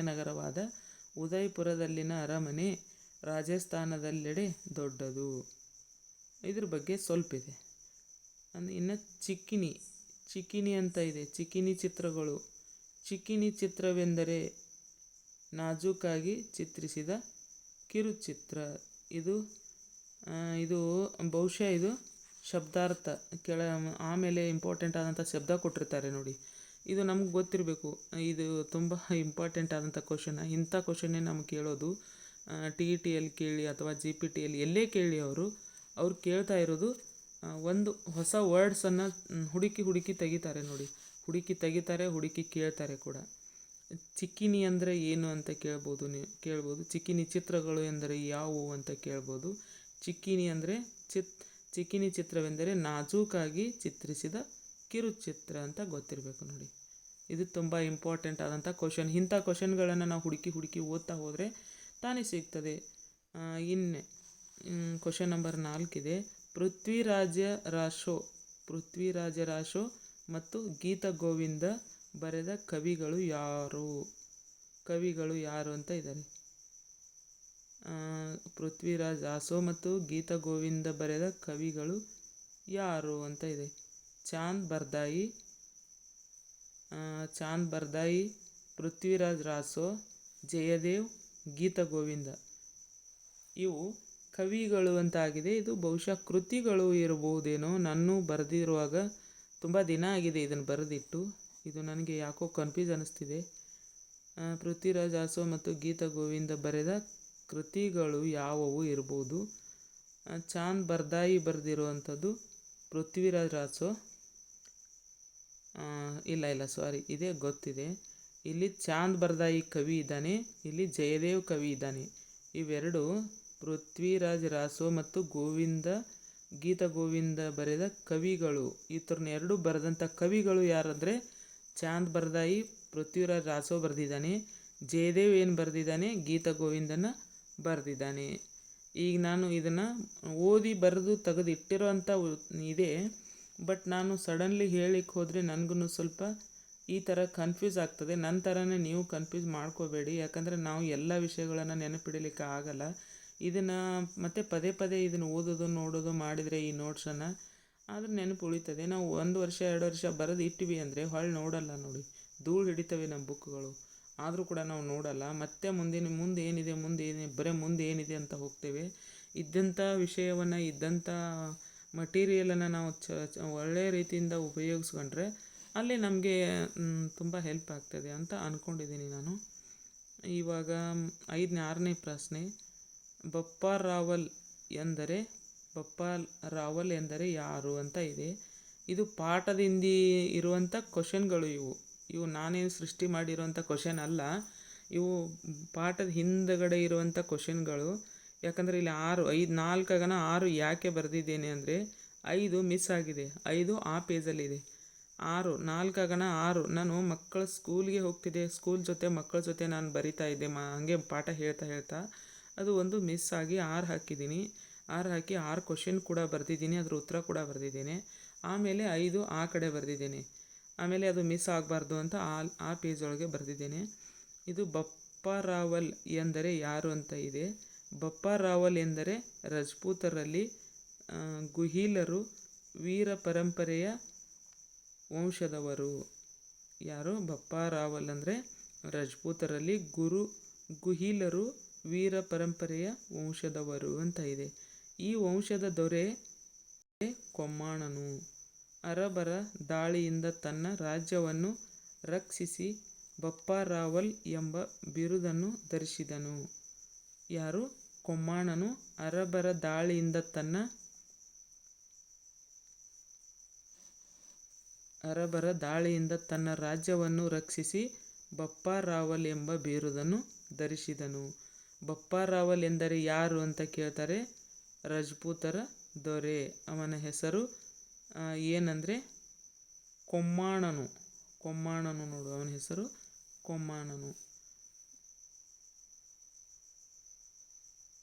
ನಗರವಾದ ಉದಯ್ಪುರದಲ್ಲಿನ ಅರಮನೆ ರಾಜಸ್ಥಾನದಲ್ಲೆಡೆ ದೊಡ್ಡದು. ಇದ್ರ ಬಗ್ಗೆ ಸ್ವಲ್ಪ ಇದೆ. ಇನ್ನು ಚಿಕ್ಕಿನಿ ಅಂತ ಇದೆ. ಚಿಕ್ಕಿನಿ ಚಿತ್ರಗಳು. ಚಿಕ್ಕಿನಿ ಚಿತ್ರವೆಂದರೆ ನಾಜೂಕಾಗಿ ಚಿತ್ರಿಸಿದ ಕಿರುಚಿತ್ರ. ಇದು ಬಹುಶಃ ಇದು ಶಬ್ದಾರ್ಥ ಆಮೇಲೆ ಇಂಪಾರ್ಟೆಂಟ್ ಆದಂಥ ಶಬ್ದ ಕೊಟ್ಟಿರ್ತಾರೆ ನೋಡಿ. ಇದು ನಮ್ಗೆ ಗೊತ್ತಿರಬೇಕು. ಇದು ತುಂಬ ಇಂಪಾರ್ಟೆಂಟ್ ಆದಂಥ ಕ್ವಶನ್. ಇಂಥ ಕ್ವಶನ್ನೇ ನಮ್ಗೆ ಕೇಳೋದು. TETಯಲ್ಲಿ ಕೇಳಿ ಅಥವಾ GPTಯಲ್ಲಿ ಎಲ್ಲೇ ಕೇಳಿ ಅವ್ರು ಕೇಳ್ತಾ ಇರೋದು ಒಂದು ಹೊಸ ವರ್ಡ್ಸನ್ನು ಹುಡುಕಿ ತೆಗಿತಾರೆ ನೋಡಿ. ಹುಡುಕಿ ಕೇಳ್ತಾರೆ ಕೂಡ. ಚಿಕ್ಕಿನಿ ಅಂದರೆ ಏನು ಅಂತ ಕೇಳ್ಬೋದು. ಚಿಕ್ಕಿನಿ ಚಿತ್ರಗಳು ಎಂದರೆ ಯಾವುವು ಅಂತ ಕೇಳ್ಬೋದು. ಚಿಕ್ಕಿನಿ ಚಿತ್ರವೆಂದರೆ ನಾಜೂಕಾಗಿ ಚಿತ್ರಿಸಿದ ಕಿರುಚಿತ್ರ ಅಂತ ಗೊತ್ತಿರಬೇಕು ನೋಡಿ. ಇದು ತುಂಬ ಇಂಪಾರ್ಟೆಂಟ್ ಆದಂಥ ಕ್ವಶನ್. ಇಂಥ ಕ್ವಶನ್ಗಳನ್ನು ನಾವು ಹುಡುಕಿ ಓದ್ತಾ ಹೋದರೆ ತಾನೇ ಸಿಗ್ತದೆ. ಇನ್ನು ಕ್ವಶನ್ ನಂಬರ್ 4 ಇದೆ. ಪೃಥ್ವಿರಾಜರಾಶೋ ಮತ್ತು ಗೀತ ಗೋವಿಂದ ಬರೆದ ಕವಿಗಳು ಯಾರು ಅಂತ ಇದ್ದಾರೆ. ಪೃಥ್ವಿರಾಜ್ ಆಸೋ ಮತ್ತು ಗೀತ ಗೋವಿಂದ ಬರೆದ ಕವಿಗಳು ಯಾರು ಅಂತ ಇದೆ. ಚಾಂದ್ ಬರ್ದಾಯಿ, ಪೃಥ್ವಿರಾಜ್ ರಾಸೋ, ಜಯದೇವ್, ಗೀತ ಗೋವಿಂದ. ಇವು ಕವಿಗಳು ಅಂತ ಆಗಿದೆ. ಇದು ಬಹುಶಃ ಕೃತಿಗಳು ಇರಬಹುದೇನೋ. ನಾನು ಬರೆದಿರುವಾಗ ತುಂಬ ದಿನ ಆಗಿದೆ ಇದನ್ನು ಬರೆದಿಟ್ಟು. ಇದು ನನಗೆ ಯಾಕೋ ಕನ್ಫ್ಯೂಸ್ ಅನ್ನಿಸ್ತಿದೆ. ಪೃಥ್ವಿರಾಜ್ ಆಸೋ ಮತ್ತು ಗೀತ ಗೋವಿಂದ ಬರೆದ ಕೃತಿಗಳು ಯಾವುವು ಇರ್ಬೋದು. ಚಾಂದ್ ಬರ್ದಾಯಿ ಬರೆದಿರುವಂಥದ್ದು ಪೃಥ್ವಿರಾಜ್ ರಾಸೋ. ಇಲ್ಲ ಸಾರಿ, ಇದೇ ಗೊತ್ತಿದೆ. ಇಲ್ಲಿ ಚಾಂದ್ ಬರ್ದಾಯಿ ಕವಿ ಇದ್ದಾನೆ, ಇಲ್ಲಿ ಜಯದೇವ್ ಕವಿ ಇದ್ದಾನೆ. ಇವೆರಡು ಪೃಥ್ವಿರಾಜ್ ರಾಸೋ ಮತ್ತು ಗೀತ ಗೋವಿಂದ ಬರೆದ ಕವಿಗಳು. ಎರಡು ಬರೆದಂಥ ಕವಿಗಳು ಯಾರಂದರೆ ಚಾಂದ್ ಬರ್ದಾಯಿ ಪೃಥ್ವಿರಾಜ್ ರಾಸೋ ಬರೆದಿದ್ದಾನೆ, ಜಯದೇವ್ ಏನು ಬರೆದಿದ್ದಾನೆ, ಗೀತ ಗೋವಿಂದನ ಬರೆದಿದ್ದಾನೆ. ಈಗ ನಾನು ಇದನ್ನು ಓದಿ ಬರೆದು ತೆಗೆದಿಟ್ಟಿರೋ ಅಂಥ ಇದೆ. ಬಟ್ ನಾನು ಸಡನ್ಲಿ ಹೇಳಿಕ್ಕೆ ಹೋದರೆ ನನಗೂ ಸ್ವಲ್ಪ ಈ ಥರ ಕನ್ಫ್ಯೂಸ್ ಆಗ್ತದೆ. ನನ್ನ ಥರನೇ ನೀವು ಕನ್ಫ್ಯೂಸ್ ಮಾಡ್ಕೋಬೇಡಿ. ಯಾಕಂದರೆ ನಾವು ಎಲ್ಲ ವಿಷಯಗಳನ್ನು ನೆನಪಿಡಲಿಕ್ಕೆ ಆಗಲ್ಲ. ಇದನ್ನು ಮತ್ತೆ ಪದೇ ಇದನ್ನು ಓದೋದು ನೋಡೋದು ಮಾಡಿದರೆ ಈ ನೋಟ್ಸನ್ನು ಆದರೆ ನೆನಪು ಉಳಿತದೆ. ನಾವು 1 ವರ್ಷ 2 ವರ್ಷ ಬರೆದು ಇಟ್ಟಿವಿ ಅಂದರೆ ಹೊಳ್ಳಿ ನೋಡಲ್ಲ ನೋಡಿ. ಧೂಳು ಹಿಡಿತವೆ ನಮ್ಮ ಬುಕ್ಗಳು. ಆದರೂ ಕೂಡ ನಾವು ನೋಡಲ್ಲ. ಮತ್ತೆ ಮುಂದೆ ಏನಿದೆ ಅಂತ ಹೋಗ್ತೇವೆ. ಇದ್ದಂಥ ವಿಷಯವನ್ನು ಇದ್ದಂಥ ಮಟೀರಿಯಲನ್ನು ನಾವು ಒಳ್ಳೆಯ ರೀತಿಯಿಂದ ಉಪಯೋಗಿಸ್ಕೊಂಡ್ರೆ ಅಲ್ಲಿ ನಮಗೆ ತುಂಬ ಹೆಲ್ಪ್ ಆಗ್ತದೆ ಅಂತ ಅಂದ್ಕೊಂಡಿದ್ದೀನಿ ನಾನು. ಇವಾಗ 6ನೇ ಪ್ರಶ್ನೆ. ಬಪ್ಪ ರಾವಲ್ ಎಂದರೆ ಯಾರು ಅಂತ ಇದೆ. ಇದು ಪಾಠದಿಂದ ಇರುವಂಥ ಕ್ವಶನ್ಗಳು. ಇವು ನಾನೇನು ಸೃಷ್ಟಿ ಮಾಡಿರುವಂಥ ಕ್ವಶನ್ ಅಲ್ಲ. ಇವು ಪಾಠದ ಹಿಂದಗಡೆ ಇರುವಂಥ ಕ್ವಶನ್ಗಳು. ಯಾಕಂದರೆ ಇಲ್ಲಿ 6 ಯಾಕೆ ಬರೆದಿದ್ದೇನೆ ಅಂದರೆ 5 ಮಿಸ್ ಆಗಿದೆ. 5 ಆ ಪೇಜಲ್ಲಿದೆ. 6 ನಾನು ಮಕ್ಕಳ ಸ್ಕೂಲ್ಗೆ ಹೋಗ್ತಿದ್ದೆ. ಮಕ್ಕಳ ಜೊತೆ ನಾನು ಬರಿತಾ ಇದ್ದೆ. ಹಾಗೆ ಪಾಠ ಹೇಳ್ತಾ ಅದು ಒಂದು ಮಿಸ್ ಆಗಿ 6 ಹಾಕಿದ್ದೀನಿ. 6 ಹಾಕಿ 6 ಕ್ವಶನ್ ಕೂಡ ಬರೆದಿದ್ದೀನಿ. ಅದ್ರ ಉತ್ತರ ಕೂಡ ಬರೆದಿದ್ದೇನೆ. ಆಮೇಲೆ 5 ಆ ಕಡೆ ಬರೆದಿದ್ದೇನೆ. ಆಮೇಲೆ ಅದು ಮಿಸ್ ಆಗಬಾರ್ದು ಅಂತ ಆ ಪೇಜ್ ಒಳಗೆ ಬರೆದಿದ್ದೇನೆ. ಇದು ಬಪ್ಪ ರಾವಲ್ ಎಂದರೆ ಯಾರು ಅಂತ ಇದೆ. ಬಪ್ಪ ರಾವಲ್ ಎಂದರೆ ರಜಪೂತರಲ್ಲಿ ಗುಹೀಲರು ವೀರ ಪರಂಪರೆಯ ವಂಶದವರು. ಯಾರು? ಬಪ್ಪ ರಾವಲ್ ಅಂದರೆ ರಜಪೂತರಲ್ಲಿ ಗುಹೀಲರು ವೀರ ಪರಂಪರೆಯ ವಂಶದವರು ಅಂತ ಇದೆ. ಈ ವಂಶದ ದೊರೆ ಕೊಮ್ಮಾಣನು ಅರಬರ ದಾಳಿಯಿಂದ ತನ್ನ ರಾಜ್ಯವನ್ನು ರಕ್ಷಿಸಿ ಬಪ್ಪ ರಾವಲ್ ಎಂಬ ಬಿರುದನ್ನು ಧರಿಸಿದನು. ಯಾರು? ಕೊಮ್ಮಾಣನು ಅರಬರ ದಾಳಿಯಿಂದ ತನ್ನ ರಾಜ್ಯವನ್ನು ರಕ್ಷಿಸಿ ಬಪ್ಪ ರಾವಲ್ ಎಂಬ ಬಿರುದನ್ನು ಧರಿಸಿದನು. ಬಪ್ಪ ರಾವಲ್ ಎಂದರೆ ಯಾರು ಅಂತ ಕೇಳ್ತಾರೆ. ರಜಪೂತರ ದೊರೆ. ಅವನ ಹೆಸರು ಏನಂದರೆ ಕೊಮ್ಮಾಣನು. ನೋಡು, ಅವನ ಹೆಸರು ಕೊಮ್ಮಾಣನು.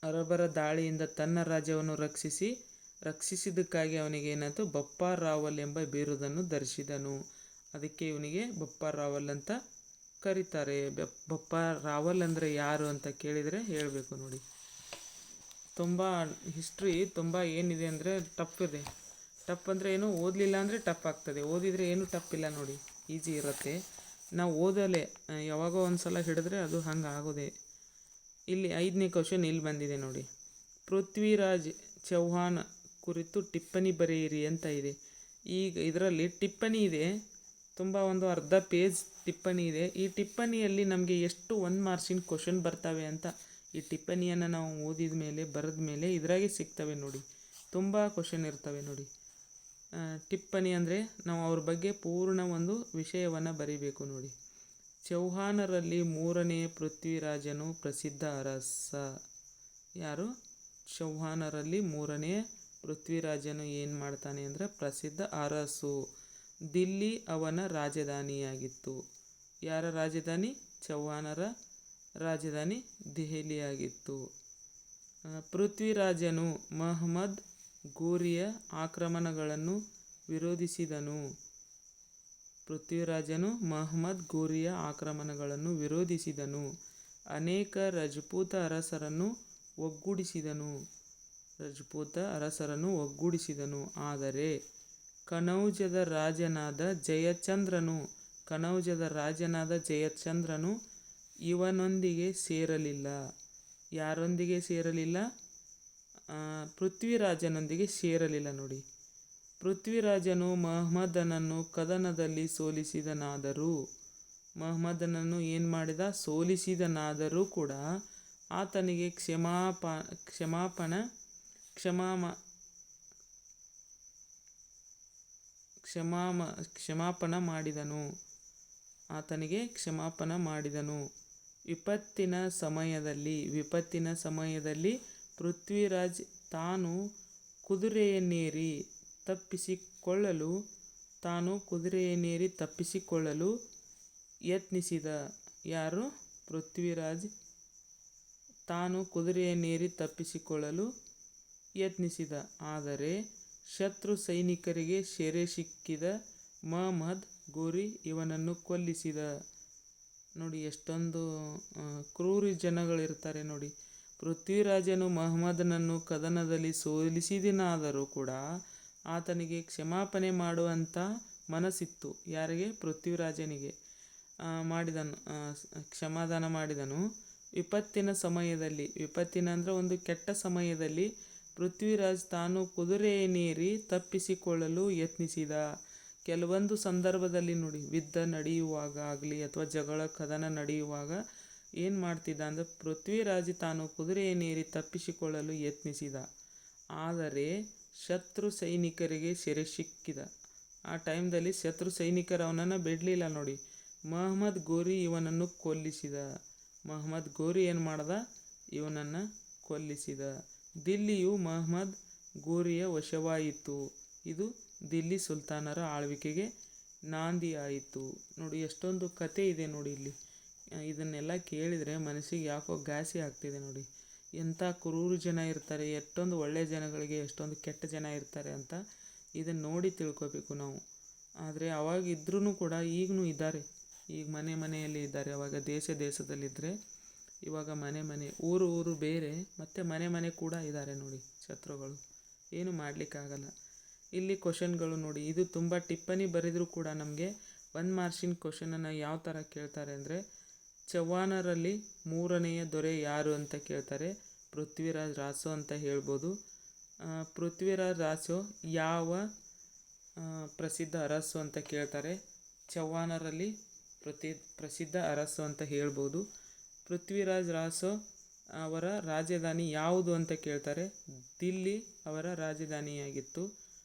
ಅರಬರ ದಾಳಿಯಿಂದ ತನ್ನ ರಾಜ್ಯವನ್ನು ರಕ್ಷಿಸಿದ್ದಕ್ಕಾಗಿ ಅವನಿಗೆ ಏನಾಯ್ತು, ಬಪ್ಪಾರ್ ರಾವಲ್ ಎಂಬ ಬಿರುದನ್ನು ಧರಿಸಿದನು. ಅದಕ್ಕೆ ಇವನಿಗೆ ಬಪ್ಪಾರ್ ರಾವಲ್ ಅಂತ ಕರೀತಾರೆ. ಬಪ್ಪಾರ್ ರಾವಲ್ ಅಂದರೆ ಯಾರು ಅಂತ ಕೇಳಿದರೆ ಹೇಳಬೇಕು ನೋಡಿ. ತುಂಬ ಹಿಸ್ಟ್ರಿ ತುಂಬ ಏನಿದೆ ಅಂದರೆ ಟಫ್ ಇದೆ. ಟಫ್ ಅಂದರೆ ಏನು, ಓದಲಿಲ್ಲ ಅಂದರೆ ಟಫ್ ಆಗ್ತದೆ, ಓದಿದರೆ ಏನು ಟಫ್ ಇಲ್ಲ ನೋಡಿ, ಈಸಿ ಇರುತ್ತೆ. ನಾವು ಓದಲೇ ಯಾವಾಗೋ ಒಂದು ಸಲ ಹಿಡಿದ್ರೆ ಅದು ಹಂಗೆ ಆಗೋದೆ. ಇಲ್ಲಿ 5ನೇ ಕ್ವಶನ್ ಇಲ್ಲಿ ಬಂದಿದೆ ನೋಡಿ. ಪೃಥ್ವಿರಾಜ್ ಚೌಹಾಣ್ ಕುರಿತು ಟಿಪ್ಪಣಿ ಬರೆಯಿರಿ ಅಂತ ಇದೆ. ಈಗ ಇದರಲ್ಲಿ ಟಿಪ್ಪಣಿ ಇದೆ, ತುಂಬ ಒಂದು ಅರ್ಧ ಪೇಜ್ ಟಿಪ್ಪಣಿ ಇದೆ. ಈ ಟಿಪ್ಪಣಿಯಲ್ಲಿ ನಮಗೆ ಎಷ್ಟು 1 ಮಾರ್ಕ್ಸಿನ ಕ್ವಶನ್ ಬರ್ತವೆ ಅಂತ ಈ ಟಿಪ್ಪಣಿಯನ್ನು ನಾವು ಓದಿದ ಮೇಲೆ ಬರೆದ ಮೇಲೆ ಇದ್ರಾಗೆ ಸಿಗ್ತವೆ ನೋಡಿ. ತುಂಬ ಕ್ವಶನ್ ಇರ್ತವೆ ನೋಡಿ. ಟಿಪ್ಪಣಿ ಅಂದರೆ ನಾವು ಅವ್ರ ಬಗ್ಗೆ ಪೂರ್ಣ ಒಂದು ವಿಷಯವನ್ನು ಬರೀಬೇಕು ನೋಡಿ. ಚೌಹಾಣರಲ್ಲಿ 3ನೇ ಪೃಥ್ವಿರಾಜನು ಪ್ರಸಿದ್ಧ ಅರಸ. ಯಾರು? ಚೌಹಾಣರಲ್ಲಿ 3ನೇ ಪೃಥ್ವಿರಾಜನು ಏನು ಮಾಡ್ತಾನೆ ಅಂದರೆ ಪ್ರಸಿದ್ಧ ಅರಸು. ದಿಲ್ಲಿ ಅವನ ರಾಜಧಾನಿಯಾಗಿತ್ತು. ಯಾರ ರಾಜಧಾನಿ? ಚೌಹಾಣರ ರಾಜಧಾನಿ ದೆಹಲಿಯಾಗಿತ್ತು. ಪೃಥ್ವಿರಾಜನು ಮಹಮ್ಮದ್ ಗೋರಿಯ ಆಕ್ರಮಣಗಳನ್ನು ವಿರೋಧಿಸಿದನು. ಪೃಥ್ವಿರಾಜನು ಮಹಮ್ಮದ್ ಗೋರಿಯ ಆಕ್ರಮಣಗಳನ್ನು ವಿರೋಧಿಸಿದನು. ಅನೇಕ ರಜಪೂತ ಅರಸರನ್ನು ಒಗ್ಗೂಡಿಸಿದನು. ಆದರೆ ಕನೌಜದ ರಾಜನಾದ ಜಯಚಂದ್ರನು ಇವನೊಂದಿಗೆ ಸೇರಲಿಲ್ಲ. ಯಾರೊಂದಿಗೆ ಸೇರಲಿಲ್ಲ? ಪೃಥ್ವಿರಾಜನೊಂದಿಗೆ ಸೇರಲಿಲ್ಲ ನೋಡಿ. ಪೃಥ್ವಿರಾಜನು ಮಹಮ್ಮದನನ್ನು ಕದನದಲ್ಲಿ ಮಹಮ್ಮದನನ್ನು ಏನು ಮಾಡಿದ? ಸೋಲಿಸಿದನಾದರೂ ಕೂಡ ಆತನಿಗೆ ಕ್ಷಮಾಪಣ ಮಾಡಿದನು. ವಿಪತ್ತಿನ ಸಮಯದಲ್ಲಿ ಪೃಥ್ವಿರಾಜ್ ತಾನು ಕುದುರೆಯನ್ನೇರಿ ತಪ್ಪಿಸಿಕೊಳ್ಳಲು ಯತ್ನಿಸಿದ. ಯಾರು? ಪೃಥ್ವಿರಾಜ್ ತಾನು ಕುದುರೆಯನ್ನೇರಿ ತಪ್ಪಿಸಿಕೊಳ್ಳಲು ಯತ್ನಿಸಿದ. ಆದರೆ ಶತ್ರು ಸೈನಿಕರಿಗೆ ಸೆರೆ ಸಿಕ್ಕಿದ ಮಹಮ್ಮದ್ ಗೋರಿ ಇವನನ್ನು ಕೊಲ್ಲಿಸಿದ. ನೋಡಿ ಎಷ್ಟೊಂದು ಕ್ರೂರಿ ಜನಗಳಿರ್ತಾರೆ ನೋಡಿ. ಪೃಥ್ವಿರಾಜನು ಮಹಮ್ಮದನನ್ನು ಕದನದಲ್ಲಿ ಸೋಲಿಸಿದನಾದರೂ ಕೂಡ ಆತನಿಗೆ ಕ್ಷಮಾಪಣೆ ಮಾಡುವಂಥ ಮನಸ್ಸಿತ್ತು. ಯಾರಿಗೆ? ಪೃಥ್ವಿರಾಜನಿಗೆ. ಕ್ಷಮಾದಾನ ಮಾಡಿದನು. ವಿಪತ್ತಿನ ಅಂದರೆ ಒಂದು ಕೆಟ್ಟ ಸಮಯದಲ್ಲಿ ಪೃಥ್ವಿರಾಜ್ ತಾನು ಕುದುರೆಯನ್ನೇರಿ ತಪ್ಪಿಸಿಕೊಳ್ಳಲು ಯತ್ನಿಸಿದ. ಕೆಲವೊಂದು ಸಂದರ್ಭದಲ್ಲಿ ನೋಡಿ, ಯುದ್ಧ ನಡೆಯುವಾಗ ಆಗಲಿ ಅಥವಾ ಕದನ ನಡೆಯುವಾಗ ಏನು ಮಾಡ್ತಿದ್ದ ಅಂದರೆ ಪೃಥ್ವಿರಾಜ್ ತಾನು ಕುದುರೆಯನ್ನೇರಿ ತಪ್ಪಿಸಿಕೊಳ್ಳಲು ಯತ್ನಿಸಿದ. ಆದರೆ ಶತ್ರು ಸೈನಿಕರಿಗೆ ಸೆರೆ ಸಿಕ್ಕಿದ. ಆ ಟೈಮ್ದಲ್ಲಿ ಶತ್ರು ಸೈನಿಕರು ಅವನನ್ನು ಬಿಡಲಿಲ್ಲ ನೋಡಿ. ಮಹಮ್ಮದ್ ಗೋರಿ ಇವನನ್ನು ಕೊಲ್ಲಿಸಿದ. ಮಹಮ್ಮದ್ ಗೋರಿ ಏನು ಮಾಡ್ದ? ಇವನನ್ನು ಕೊಲ್ಲಿಸಿದ. ದಿಲ್ಲಿಯು ಮಹಮ್ಮದ್ ಗೋರಿಯ ವಶವಾಯಿತು. ಇದು ದಿಲ್ಲಿ ಸುಲ್ತಾನರ ಆಳ್ವಿಕೆಗೆ ನಾಂದಿಯಾಯಿತು. ನೋಡಿ ಎಷ್ಟೊಂದು ಕತೆ ಇದೆ ನೋಡಿ ಇಲ್ಲಿ. ಇದನ್ನೆಲ್ಲ ಕೇಳಿದರೆ ಮನಸ್ಸಿಗೆ ಯಾಕೋ ಘಾಸಿ ಆಗ್ತಿದೆ ನೋಡಿ. ಎಂಥ ಕ್ರೂರು ಜನ ಇರ್ತಾರೆ, ಎಷ್ಟೊಂದು ಒಳ್ಳೆಯ ಜನಗಳಿಗೆ ಎಷ್ಟೊಂದು ಕೆಟ್ಟ ಜನ ಇರ್ತಾರೆ ಅಂತ ಇದನ್ನು ನೋಡಿ ತಿಳ್ಕೊಬೇಕು ನಾವು. ಆದರೆ ಅವಾಗ ಇದ್ರೂ ಕೂಡ ಈಗಲೂ ಇದ್ದಾರೆ. ಈಗ ಮನೆಯಲ್ಲಿ ಇದ್ದಾರೆ. ಅವಾಗ ದೇಶದಲ್ಲಿದ್ದರೆ ಇವಾಗ ಮನೆ ಊರು ಬೇರೆ, ಮತ್ತು ಮನೆ ಕೂಡ ಇದ್ದಾರೆ ನೋಡಿ ಶತ್ರುಗಳು. ಏನು ಮಾಡಲಿಕ್ಕಾಗಲ್ಲ. ಇಲ್ಲಿ ಕ್ವಶನ್ಗಳು ನೋಡಿ, ಇದು ತುಂಬ ಟಿಪ್ಪಣಿ ಬರೆದರೂ ಕೂಡ ನಮಗೆ 1 ಮಾರ್ಕ್ಸಿನ ಕ್ವಶನನ್ನು ಯಾವ ಥರ ಕೇಳ್ತಾರೆ ಅಂದರೆ, ಚೌಹಾಣರಲ್ಲಿ 3ನೆಯ ದೊರೆ ಯಾರು ಅಂತ ಕೇಳ್ತಾರೆ. ಪೃಥ್ವಿರಾಜ್ ರಾಸೋ ಅಂತ ಹೇಳ್ಬೋದು. ಪೃಥ್ವಿರಾಜ್ ರಾಸೋ ಯಾವ ಪ್ರಸಿದ್ಧ ಅರಸು ಅಂತ ಕೇಳ್ತಾರೆ. ಚೌಹಾಣರಲ್ಲಿ ಪ್ರಸಿದ್ಧ ಅರಸು ಅಂತ ಹೇಳ್ಬೋದು. ಪೃಥ್ವಿರಾಜ್ ರಾಸೋ ಅವರ ರಾಜಧಾನಿ ಯಾವುದು ಅಂತ ಕೇಳ್ತಾರೆ. ದಿಲ್ಲಿ ಅವರ ರಾಜಧಾನಿಯಾಗಿತ್ತು.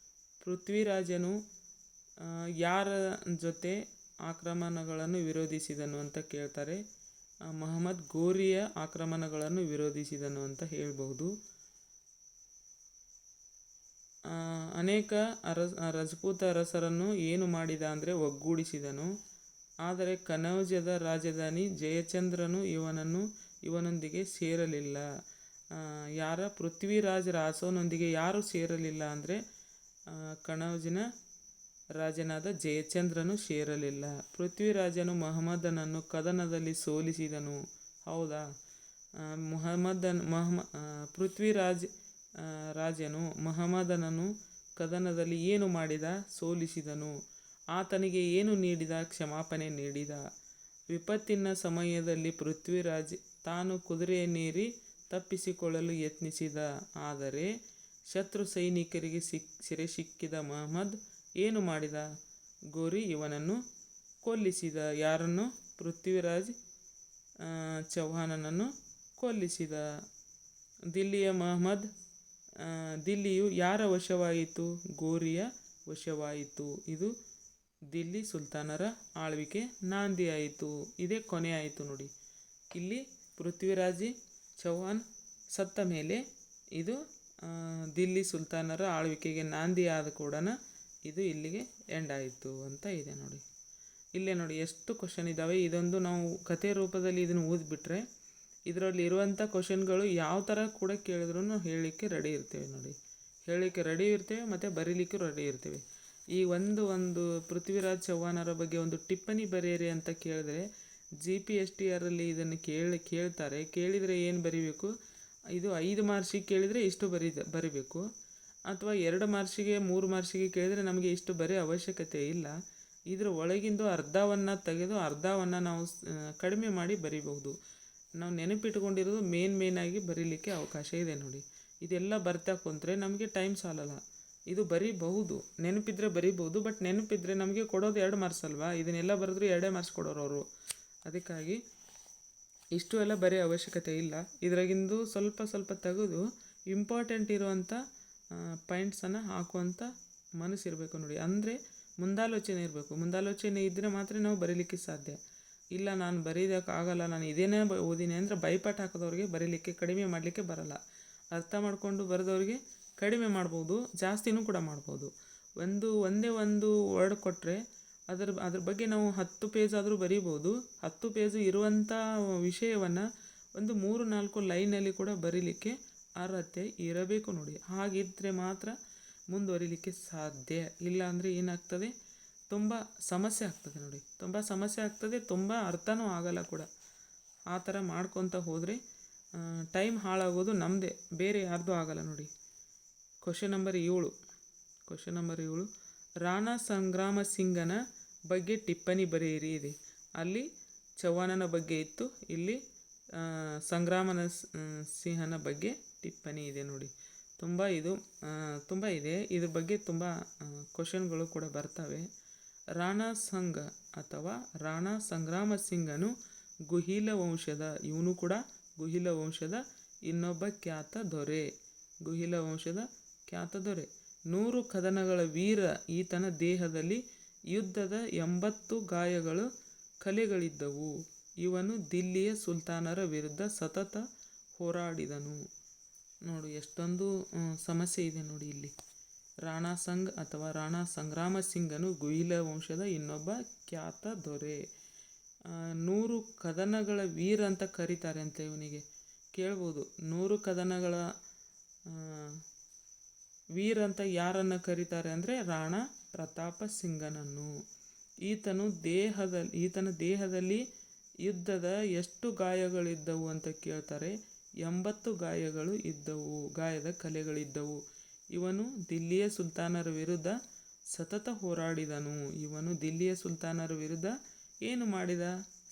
ಪೃಥ್ವಿರಾಜನು ಯಾರ ಜೊತೆ ಆಕ್ರಮಣಗಳನ್ನು ವಿರೋಧಿಸಿದನು ಅಂತ ಕೇಳ್ತಾರೆ. ಮಹಮ್ಮದ್ ಗೋರಿಯ ಆಕ್ರಮಣಗಳನ್ನು ವಿರೋಧಿಸಿದನು ಅಂತ ಹೇಳ್ಬೋದು. ಅನೇಕ ರಜಪೂತ ಅರಸರನ್ನು ಏನು ಮಾಡಿದ ಅಂದರೆ ಒಗ್ಗೂಡಿಸಿದನು. ಆದರೆ ಕನೌಜದ ರಾಜಧಾನಿ ಜಯಚಂದ್ರನು ಇವನೊಂದಿಗೆ ಸೇರಲಿಲ್ಲ. ಯಾರ ಪೃಥ್ವಿರಾಜ್ ರಾಸೋನೊಂದಿಗೆ ಯಾರು ಸೇರಲಿಲ್ಲ ಅಂದರೆ ಕಣೌಜಿನ ರಾಜನಾದ ಜಯಚಂದ್ರನು ಸೇರಲಿಲ್ಲ. ಪೃಥ್ವಿರಾಜನು ಮಹಮ್ಮದನನ್ನು ಕದನದಲ್ಲಿ ಸೋಲಿಸಿದನು. ಹೌದಾ? ಪೃಥ್ವಿರಾಜ್ ರಾಜನು ಮಹಮ್ಮದನನ್ನು ಕದನದಲ್ಲಿ ಏನು ಮಾಡಿದ? ಸೋಲಿಸಿದನು. ಆತನಿಗೆ ಏನು ನೀಡಿದ? ಕ್ಷಮಾಪಣೆ ನೀಡಿದ. ವಿಪತ್ತಿನ ಸಮಯದಲ್ಲಿ ಪೃಥ್ವಿರಾಜ್ ತಾನು ಕುದುರೆಯನ್ನೇರಿ ತಪ್ಪಿಸಿಕೊಳ್ಳಲು ಯತ್ನಿಸಿದ. ಆದರೆ ಶತ್ರು ಸೈನಿಕರಿಗೆ ಸೆರೆ ಸಿಕ್ಕಿದ ಮಹಮ್ಮದ್ ಏನು ಮಾಡಿದ? ಗೋರಿ ಇವನನ್ನು ಕೊಲ್ಲಿಸಿದ. ಯಾರನ್ನು? ಪೃಥ್ವಿರಾಜ್ ಚೌಹಾನನನ್ನು ಕೊಲ್ಲಿಸಿದ. ದಿಲ್ಲಿಯು ಯಾರ ವಶವಾಯಿತು? ಗೋರಿಯ ವಶವಾಯಿತು. ಇದು ದಿಲ್ಲಿ ಸುಲ್ತಾನರ ಆಳ್ವಿಕೆ ನಾಂದಿಯಾಯಿತು. ಇದೇ ಕೊನೆ ಆಯಿತು ನೋಡಿ. ಇಲ್ಲಿ ಪೃಥ್ವಿರಾಜ್ ಚೌಹಾನ್ ಸತ್ತ ಮೇಲೆ ಇದು ದಿಲ್ಲಿ ಸುಲ್ತಾನರ ಆಳ್ವಿಕೆಗೆ ನಾಂದಿ ಆದ ಕೂಡ ಇದು ಇಲ್ಲಿಗೆ ಎಂಡ್ ಆಯಿತು ಅಂತ ಇದೆ ನೋಡಿ. ಇಲ್ಲೇ ನೋಡಿ ಎಷ್ಟು ಕ್ವಶನ್ ಇದ್ದಾವೆ. ಇದೊಂದು ನಾವು ಕಥೆ ರೂಪದಲ್ಲಿ ಇದನ್ನು ಓದಿಬಿಟ್ರೆ ಇದರಲ್ಲಿ ಇರುವಂಥ ಕ್ವಶನ್ಗಳು ಯಾವ ಥರ ಕೂಡ ಕೇಳಿದ್ರೂ ಹೇಳಲಿಕ್ಕೆ ರೆಡಿ ಇರ್ತೇವೆ ನೋಡಿ. ಹೇಳಲಿಕ್ಕೆ ರೆಡಿ ಇರ್ತೇವೆ ಮತ್ತು ಬರೀಲಿಕ್ಕೂ ರೆಡಿ ಇರ್ತೇವೆ. ಈ ಒಂದು ಪೃಥ್ವಿರಾಜ್ ಚೌಹಾನರ ಬಗ್ಗೆ ಒಂದು ಟಿಪ್ಪಣಿ ಬರೆಯಿರಿ ಅಂತ ಕೇಳಿದ್ರೆ GPSTR ಇದನ್ನು ಕೇಳ್ತಾರೆ. ಕೇಳಿದರೆ ಏನು ಬರೀಬೇಕು? ಇದು 5 ಮಾರ್ಕ್ಸಿಗೆ ಕೇಳಿದರೆ ಇಷ್ಟು ಬರಿಬೇಕು, ಅಥವಾ 2 ಮಾರ್ಕ್ಸಿಗೆ 3 ಮಾರ್ಕ್ಸಿಗೆ ಕೇಳಿದರೆ ನಮಗೆ ಇಷ್ಟು ಬರೆಯೋ ಅವಶ್ಯಕತೆ ಇಲ್ಲ. ಇದರ ಒಳಗಿಂದು ಅರ್ಧವನ್ನು ತೆಗೆದು ಅರ್ಧವನ್ನು ನಾವು ಕಡಿಮೆ ಮಾಡಿ ಬರಿಬಹುದು. ನಾವು ನೆನಪಿಟ್ಕೊಂಡಿರೋದು ಮೇನ್ ಆಗಿ ಬರೀಲಿಕ್ಕೆ ಅವಕಾಶ ಇದೆ ನೋಡಿ. ಇದೆಲ್ಲ ಬರ್ತಾ ಕುಂತ್ರೆ ನಮಗೆ ಟೈಮ್ ಸಾಲಲ್ಲ. ಇದು ಬರೀಬಹುದು, ನೆನಪಿದ್ರೆ ಬರೀಬಹುದು, ಬಟ್ ನೆನಪಿದ್ರೆ ನಮಗೆ ಕೊಡೋದು 2 ಮಾರ್ಕ್ಸ್ ಅಲ್ವಾ. ಇದನ್ನೆಲ್ಲ ಬರೆದ್ರು 2 ಮಾರ್ಕ್ಸ್ ಕೊಡೋರು ಅವರು. ಅದಕ್ಕಾಗಿ ಇಷ್ಟು ಎಲ್ಲ ಬರೆಯೋ ಅವಶ್ಯಕತೆ ಇಲ್ಲ. ಇದರಾಗಿಂದು ಸ್ವಲ್ಪ ತೆಗೆದು ಇಂಪಾರ್ಟೆಂಟ್ ಇರುವಂಥ ಪಾಯಿಂಟ್ಸನ್ನು ಹಾಕುವಂಥ ಮನಸ್ಸಿರಬೇಕು ನೋಡಿ. ಅಂದರೆ ಮುಂದಾಲೋಚನೆ ಇರಬೇಕು. ಮುಂದಾಲೋಚನೆ ಇದ್ದರೆ ಮಾತ್ರ ನಾವು ಬರೀಲಿಕ್ಕೆ ಸಾಧ್ಯ. ಇಲ್ಲ ನಾನು ಬರೀದಕ್ಕಾಗಲ್ಲ, ನಾನು ಇದೇನೇ ಓದಿನಿ ಅಂದರೆ ಬೈಪಾಠ ಹಾಕೋದವ್ರಿಗೆ ಬರೀಲಿಕ್ಕೆ ಕಡಿಮೆ ಮಾಡಲಿಕ್ಕೆ ಬರಲ್ಲ. ಅರ್ಥ ಮಾಡಿಕೊಂಡು ಬರೆದವ್ರಿಗೆ ಕಡಿಮೆ ಮಾಡ್ಬೋದು, ಜಾಸ್ತಿನೂ ಕೂಡ ಮಾಡ್ಬೋದು. ಒಂದೇ ಒಂದು ವರ್ಡ್ ಕೊಟ್ಟರೆ ಅದ್ರ ಬಗ್ಗೆ ನಾವು 10 ಪೇಜ್ ಆದರೂ ಬರೀಬೋದು. 10 ಪೇಜು ಇರುವಂಥ ವಿಷಯವನ್ನು ಒಂದು 3-4 ಲೈನಲ್ಲಿ ಕೂಡ ಬರೀಲಿಕ್ಕೆ ಅರ್ಹತೆ ಇರಬೇಕು ನೋಡಿ. ಹಾಗಿದ್ದರೆ ಮಾತ್ರ ಮುಂದುವರಿಲಿಕ್ಕೆ ಸಾಧ್ಯ. ಇಲ್ಲ ಅಂದರೆ ಏನಾಗ್ತದೆ? ತುಂಬ ಸಮಸ್ಯೆ ಆಗ್ತದೆ ನೋಡಿ. ತುಂಬ ಸಮಸ್ಯೆ ಆಗ್ತದೆ, ತುಂಬ ಅರ್ಥನೂ ಆಗಲ್ಲ ಕೂಡ. ಆ ಥರ ಮಾಡ್ಕೊತ ಹೋದರೆ ಟೈಮ್ ಹಾಳಾಗೋದು ನಮ್ಮದೇ, ಬೇರೆ ಯಾರ್ದು ಆಗಲ್ಲ ನೋಡಿ. ಕ್ವಶನ್ ನಂಬರ್ 7 ರಾಣಾ ಸಂಗ್ರಾಮ ಸಿಂಗನ ಬಗ್ಗೆ ಟಿಪ್ಪಣಿ ಬರೆಯಿರಿ ಇದೆ. ಅಲ್ಲಿ ಚೌಹಾನನ ಬಗ್ಗೆ ಇತ್ತು, ಇಲ್ಲಿ ಸಂಗ್ರಾಮನ ಸಿಂಹನ ಬಗ್ಗೆ ಟಿಪ್ಪಣಿ ಇದೆ ನೋಡಿ. ತುಂಬ ಇದೆ. ಇದ್ರ ಬಗ್ಗೆ ತುಂಬ ಕ್ವಶನ್ಗಳು ಕೂಡ ಬರ್ತವೆ. ರಾಣಾ ಸಂಘ ಅಥವಾ ರಾಣಾ ಸಂಗ್ರಾಮ ಸಿಂಗನು ಗುಹಿಲ ವಂಶದ, ಇವನು ಕೂಡ ಗುಹಿಲ ವಂಶದ ಇನ್ನೊಬ್ಬ ಖ್ಯಾತ ದೊರೆ. 100 ಕದನಗಳ ವೀರ. ಈತನ ದೇಹದಲ್ಲಿ ಯುದ್ಧದ 80 ಗಾಯಗಳು ಕಲೆಗಳಿದ್ದವು. ಇವನು ದಿಲ್ಲಿಯ ಸುಲ್ತಾನರ ವಿರುದ್ಧ ಸತತ ಹೋರಾಡಿದನು. ನೋಡಿ ಎಷ್ಟೊಂದು ಸಮಸ್ಯೆ ಇದೆ ನೋಡಿ ಇಲ್ಲಿ. ರಾಣಾ ಸಂಘ್ ಅಥವಾ ರಾಣಾ ಸಂಗ್ರಾಮ ಸಿಂಗನು ಗುಹಿಲ ವಂಶದ ಇನ್ನೊಬ್ಬ ಖ್ಯಾತ ದೊರೆ. 100 ಕದನಗಳ ವೀರ ಅಂತ ಕರೀತಾರೆ ಅಂತ ಇವನಿಗೆ. ಕೇಳ್ಬೋದು, 100 ಕದನಗಳ ವೀರ ಅಂತ ಯಾರನ್ನು ಕರೀತಾರೆ ಅಂದರೆ ರಾಣಾ ಪ್ರತಾಪ ಸಿಂಗನನ್ನು. ಈತನ ದೇಹದಲ್ಲಿ ಯುದ್ಧದ ಎಷ್ಟು ಗಾಯಗಳಿದ್ದವು ಅಂತ ಕೇಳ್ತಾರೆ. 80 ಗಾಯಗಳು ಇದ್ದವು, ಗಾಯದ ಕಲೆಗಳಿದ್ದವು. ಇವನು ದಿಲ್ಲಿಯ ಸುಲ್ತಾನರ ವಿರುದ್ಧ ಸತತ ಹೋರಾಡಿದನು. ಇವನು ದಿಲ್ಲಿಯ ಸುಲ್ತಾನರ ವಿರುದ್ಧ ಏನು ಮಾಡಿದ?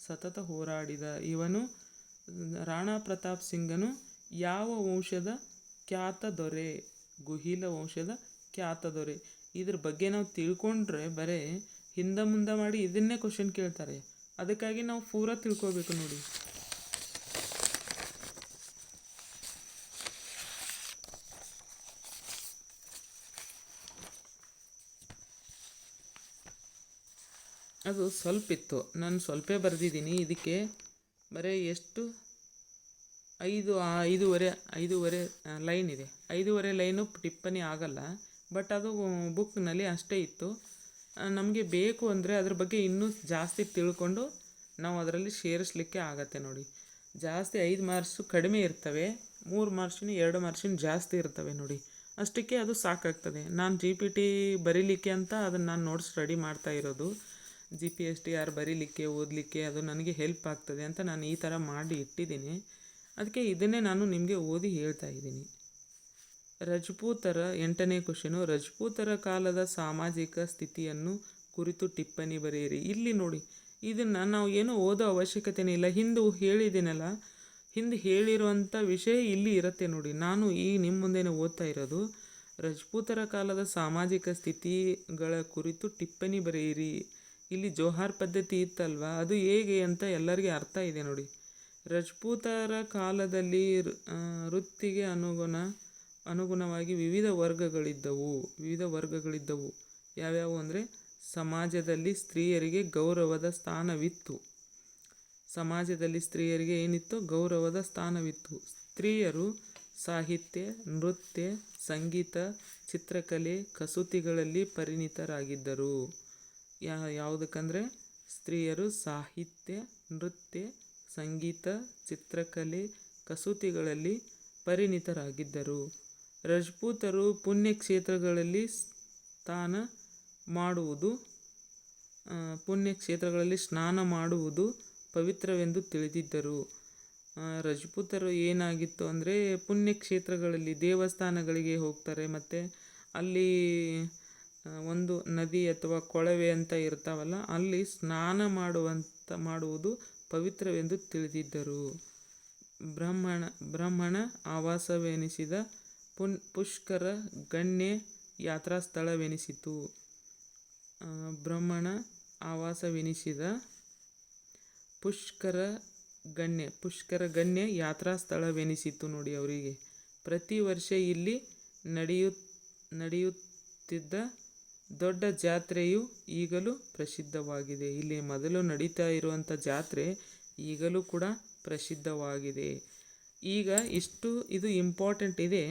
ಸತತ ಹೋರಾಡಿದ. ಇವನು ರಾಣಾ ಪ್ರತಾಪ್ ಸಿಂಗನು ಯಾವ ವಂಶದ ಖ್ಯಾತ ದೊರೆ? ಗುಹಿಲ ವಂಶದ ಖ್ಯಾತ ದೊರೆ. ಇದ್ರ ಬಗ್ಗೆ ನಾವು ತಿಳ್ಕೊಂಡ್ರೆ ಬರೀ ಹಿಂದೆ ಮುಂದೆ ಮಾಡಿ ಇದನ್ನೇ ಕ್ವಶನ್ ಕೇಳ್ತಾರೆ. ಅದಕ್ಕಾಗಿ ನಾವು ಪೂರ ತಿಳ್ಕೊಬೇಕು ನೋಡಿ. ಅದು ಸ್ವಲ್ಪ ಇತ್ತು, ನಾನು ಸ್ವಲ್ಪ ಬರೆದಿದ್ದೀನಿ. ಇದಕ್ಕೆ ಬರೀ ಎಷ್ಟು 5.5 ಲೈನ್ ಇದೆ. 5.5 ಲೈನು ಟಿಪ್ಪಣಿ ಆಗಲ್ಲ, ಬಟ್ ಅದು ಬುಕ್ನಲ್ಲಿ ಅಷ್ಟೇ ಇತ್ತು. ನಮಗೆ ಬೇಕು ಅಂದರೆ ಅದ್ರ ಬಗ್ಗೆ ಇನ್ನೂ ಜಾಸ್ತಿ ತಿಳ್ಕೊಂಡು ನಾವು ಅದರಲ್ಲಿ ಸೇರಿಸ್ಲಿಕ್ಕೆ ಆಗತ್ತೆ ನೋಡಿ. ಜಾಸ್ತಿ 5 ಮಾರ್ಕ್ಸು ಕಡಿಮೆ ಇರ್ತವೆ, 3 ಮಾರ್ಕ್ಸಿನ 2 ಮಾರ್ಕ್ಸಿನ ಜಾಸ್ತಿ ಇರ್ತವೆ ನೋಡಿ. ಅಷ್ಟಕ್ಕೆ ಅದು ಸಾಕಾಗ್ತದೆ. ನಾನು GPT ಬರೀಲಿಕ್ಕೆ ಅಂತ ಅದನ್ನು ನಾನು ನೋಟ್ಸ್ ರೆಡಿ ಮಾಡ್ತಾ ಇರೋದು. GPSTR ಬರೀಲಿಕ್ಕೆ ಓದಲಿಕ್ಕೆ ಅದು ನನಗೆ ಹೆಲ್ಪ್ ಆಗ್ತದೆ ಅಂತ ನಾನು ಈ ಥರ ಮಾಡಿ ಇಟ್ಟಿದ್ದೀನಿ. ಅದಕ್ಕೆ ಇದನ್ನೇ ನಾನು ನಿಮಗೆ ಓದಿ ಹೇಳ್ತಾ ಇದ್ದೀನಿ. ರಜಪೂತರ 8ನೇ ಕ್ವಶನು, ರಜಪೂತರ ಕಾಲದ ಸಾಮಾಜಿಕ ಸ್ಥಿತಿಯನ್ನು ಕುರಿತು ಟಿಪ್ಪಣಿ ಬರೆಯಿರಿ. ಇಲ್ಲಿ ನೋಡಿ, ಇದನ್ನು ನಾವು ಏನೂ ಓದೋ ಅವಶ್ಯಕತೆನೇ ಇಲ್ಲ. ಹಿಂದೆ ಹೇಳಿದ್ದೀನಲ್ಲ, ಹಿಂದೆ ಹೇಳಿರುವಂಥ ವಿಷಯ ಇಲ್ಲಿ ಇರುತ್ತೆ ನೋಡಿ. ನಾನು ನಿಮ್ಮ ಮುಂದೆನೇ ಓದ್ತಾ ಇರೋದು. ರಜಪೂತರ ಕಾಲದ ಸಾಮಾಜಿಕ ಸ್ಥಿತಿಗಳ ಕುರಿತು ಟಿಪ್ಪಣಿ ಬರೆಯಿರಿ. ಇಲ್ಲಿ ಜೋಹಾರ್ ಪದ್ಧತಿ ಇತ್ತಲ್ವ, ಅದು ಹೇಗೆ ಅಂತ ಎಲ್ಲರಿಗೆ ಅರ್ಥ ಇದೆ ನೋಡಿ. ರಜಪೂತರ ಕಾಲದಲ್ಲಿ ವೃತ್ತಿಗೆ ಅನುಗುಣವಾಗಿ ವಿವಿಧ ವರ್ಗಗಳಿದ್ದವು. ಯಾವ್ಯಾವು ಅಂದರೆ, ಸಮಾಜದಲ್ಲಿ ಸ್ತ್ರೀಯರಿಗೆ ಗೌರವದ ಸ್ಥಾನವಿತ್ತು. ಗೌರವದ ಸ್ಥಾನವಿತ್ತು. ಸ್ತ್ರೀಯರು ಸಾಹಿತ್ಯ, ನೃತ್ಯ, ಸಂಗೀತ, ಚಿತ್ರಕಲೆ, ಕಸೂತಿಗಳಲ್ಲಿ ಪರಿಣಿತರಾಗಿದ್ದರು. ಯಾವುದಕ್ಕಂದರೆ, ಸ್ತ್ರೀಯರು ಸಾಹಿತ್ಯ, ನೃತ್ಯ, ಸಂಗೀತ, ಚಿತ್ರಕಲೆ, ಕಸೂತಿಗಳಲ್ಲಿ ಪರಿಣಿತರಾಗಿದ್ದರು. ರಜಪೂತರು ಪುಣ್ಯಕ್ಷೇತ್ರಗಳಲ್ಲಿ ಸ್ನಾನ ಮಾಡುವುದು ಪವಿತ್ರವೆಂದು ತಿಳಿದಿದ್ದರು. ರಜಪೂತರು ಏನಾಗಿತ್ತು ಅಂದರೆ, ಪುಣ್ಯಕ್ಷೇತ್ರಗಳಲ್ಲಿ ದೇವಸ್ಥಾನಗಳಿಗೆ ಹೋಗ್ತಾರೆ, ಮತ್ತು ಅಲ್ಲಿ ಒಂದು ನದಿ ಅಥವಾ ಕೊಳವೆ ಅಂತ ಇರ್ತಾವಲ್ಲ, ಅಲ್ಲಿ ಸ್ನಾನ ಮಾಡುವುದು ಪವಿತ್ರವೆಂದು ತಿಳಿದಿದ್ದರು. ಬ್ರಾಹ್ಮಣ ಆವಾಸವೆನಿಸಿದ ಪುಷ್ಕರ ಗಣ್ಯ ಯಾತ್ರಾಸ್ಥಳವೆನಿಸಿತು. ಬ್ರಾಹ್ಮಣ ಆವಾಸವೆನಿಸಿದ ಪುಷ್ಕರ ಗಣ್ಯ ಯಾತ್ರಾಸ್ಥಳವೆನಿಸಿತು ನೋಡಿ ಅವರಿಗೆ. ಪ್ರತಿ ವರ್ಷ ಇಲ್ಲಿ ನಡೆಯುತ್ತಿದ್ದ ದೊಡ್ಡ ಜಾತ್ರೆಯು ಈಗಲೂ ಪ್ರಸಿದ್ಧವಾಗಿದೆ. ಇಲ್ಲಿ ಮೊದಲು ನಡೀತಾ ಇರುವಂಥ ಜಾತ್ರೆ ಈಗಲೂ ಕೂಡ ಪ್ರಸಿದ್ಧವಾಗಿದೆ. ಈಗ ಇದು ಇಂಪಾರ್ಟೆಂಟ್ ಇದೆ.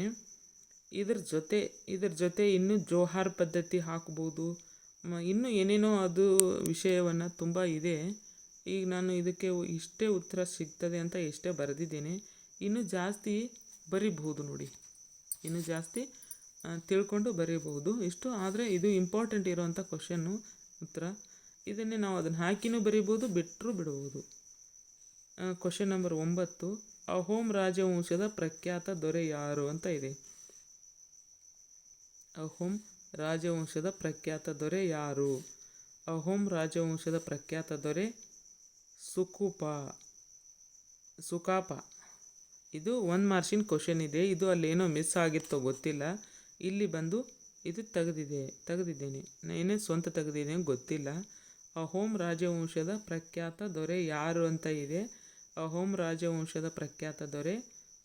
ಇದ್ರ ಜೊತೆ ಇನ್ನೂ ಜೋಹಾರ್ ಪದ್ಧತಿ ಹಾಕ್ಬೋದು, ಇನ್ನೂ ಏನೇನೋ ಅದು ವಿಷಯವನ್ನು ತುಂಬ ಇದೆ. ಈಗ ನಾನು ಇದಕ್ಕೆ ಇಷ್ಟೇ ಉತ್ತರ ಸಿಗ್ತದೆ ಅಂತ ಇಷ್ಟೇ ಬರೆದಿದ್ದೇನೆ. ಇನ್ನೂ ಜಾಸ್ತಿ ಬರಿಬಹುದು ನೋಡಿ, ಇನ್ನೂ ಜಾಸ್ತಿ ತಿಳ್ಕೊಂಡು ಬರೀಬಹುದು. ಇಷ್ಟು ಆದರೆ ಇದು ಇಂಪಾರ್ಟೆಂಟ್ ಇರೋವಂಥ ಕ್ವಶನ್ನು ಉತ್ತರ. ಇದನ್ನೇ ನಾವು ಅದನ್ನು ಹಾಕಿನೂ ಬರಿಬೋದು, ಬಿಟ್ಟರೂ ಬಿಡ್ಬೋದು. ಕ್ವಶನ್ ನಂಬರ್ 9, ಅಹೋಮ್ ರಾಜವಂಶದ ಪ್ರಖ್ಯಾತ ದೊರೆ ಯಾರು ಅಂತ ಇದೆ. ಅಹೋಮ್ ರಾಜವಂಶದ ಪ್ರಖ್ಯಾತ ದೊರೆ ಯಾರು? ಅಹೋಮ್ ರಾಜವಂಶದ ಪ್ರಖ್ಯಾತ ದೊರೆ ಸುಕಾಪ. ಇದು 1 ಮಾರ್ಕ್ಸಿನ ಕ್ವಶನ್ ಇದೆ. ಇದು ಅಲ್ಲೇನೋ ಮಿಸ್ ಆಗಿತ್ತೋ ಗೊತ್ತಿಲ್ಲ. ಇಲ್ಲಿ ಬಂದು ಇದು ತೆಗೆದಿದ್ದೇನೆ, ಏನೇ ಸ್ವಂತ ತೆಗೆದಿದ್ದೇನೆ ಗೊತ್ತಿಲ್ಲ. ಅಹೋಮ್ ರಾಜವಂಶದ ಪ್ರಖ್ಯಾತ ದೊರೆ ಯಾರು ಅಂತ ಇದೆ. ಅಹೋಮ್ ರಾಜವಂಶದ ಪ್ರಖ್ಯಾತ ದೊರೆ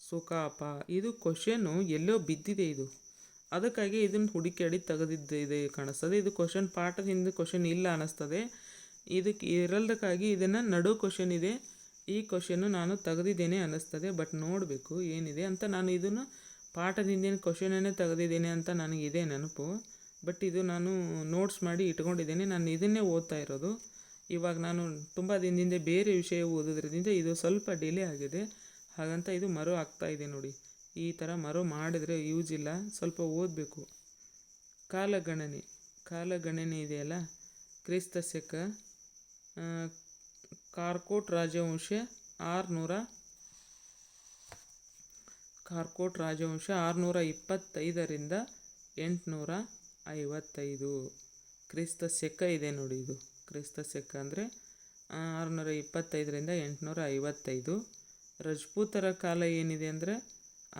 ಸುಕಾಪ. ಇದು ಕ್ವಶನ್ನು ಎಲ್ಲೋ ಬಿದ್ದಿದೆ ಇದು, ಅದಕ್ಕಾಗಿ ಇದನ್ನು ಹುಡುಕಾಡಿ ತೆಗೆದಿದ್ದೆ ಕಾಣಿಸ್ತದೆ. ಇದು ಪಾಠದ ಹಿಂದೆ ಕ್ವಶನ್ ಇಲ್ಲ ಅನ್ನಿಸ್ತದೆ. ಇದಕ್ಕೆ ಇರಲ್ದಕ್ಕಾಗಿ ಇದನ್ನು ನಡು ಕ್ವಶನ್ ಇದೆ, ಈ ಕ್ವಶನ್ನು ನಾನು ತೆಗೆದಿದ್ದೇನೆ ಅನ್ನಿಸ್ತದೆ. ಬಟ್ ನೋಡಬೇಕು ಏನಿದೆ ಅಂತ. ನಾನು ಇದನ್ನು ಪಾಠದ ಹಿಂದಿನ ಕ್ವಶನನ್ನೇ ತೆಗೆದಿದ್ದೇನೆ ಅಂತ ನನಗಿದೆ ನೆನಪು. ಬಟ್ ಇದು ನಾನು ನೋಟ್ಸ್ ಮಾಡಿ ಇಟ್ಕೊಂಡಿದ್ದೇನೆ. ನಾನು ಇದನ್ನೇ ಓದ್ತಾ ಇರೋದು. ಇವಾಗ ನಾನು ತುಂಬ ದಿನದಿಂದ ಬೇರೆ ವಿಷಯ ಓದೋದ್ರಿಂದ ಇದು ಸ್ವಲ್ಪ ಡಿಲೇ ಆಗಿದೆ. ಹಾಗಂತ ಇದು ಮರು ಆಗ್ತಾ ಇದೆ ನೋಡಿ. ಈ ಥರ ಮರು ಮಾಡಿದರೆ ಯೂಸ್ ಇಲ್ಲ, ಸ್ವಲ್ಪ ಓದಬೇಕು. ಕಾಲಗಣನೆ ಇದೆಯಲ್ಲ, ಕ್ರಿಸ್ತ ಶಕ ಕಾರ್ಕೋಟ್ ರಾಜವಂಶ 625ರಿಂದ 855 ಕ್ರಿಸ್ತ ಶಕ ಇದೆ ನೋಡಿ. ಇದು ಕ್ರಿಸ್ತ ಶಕ ಅಂದರೆ 625ರಿಂದ 855. ರಜಪೂತರ ಕಾಲ ಏನಿದೆ ಅಂದರೆ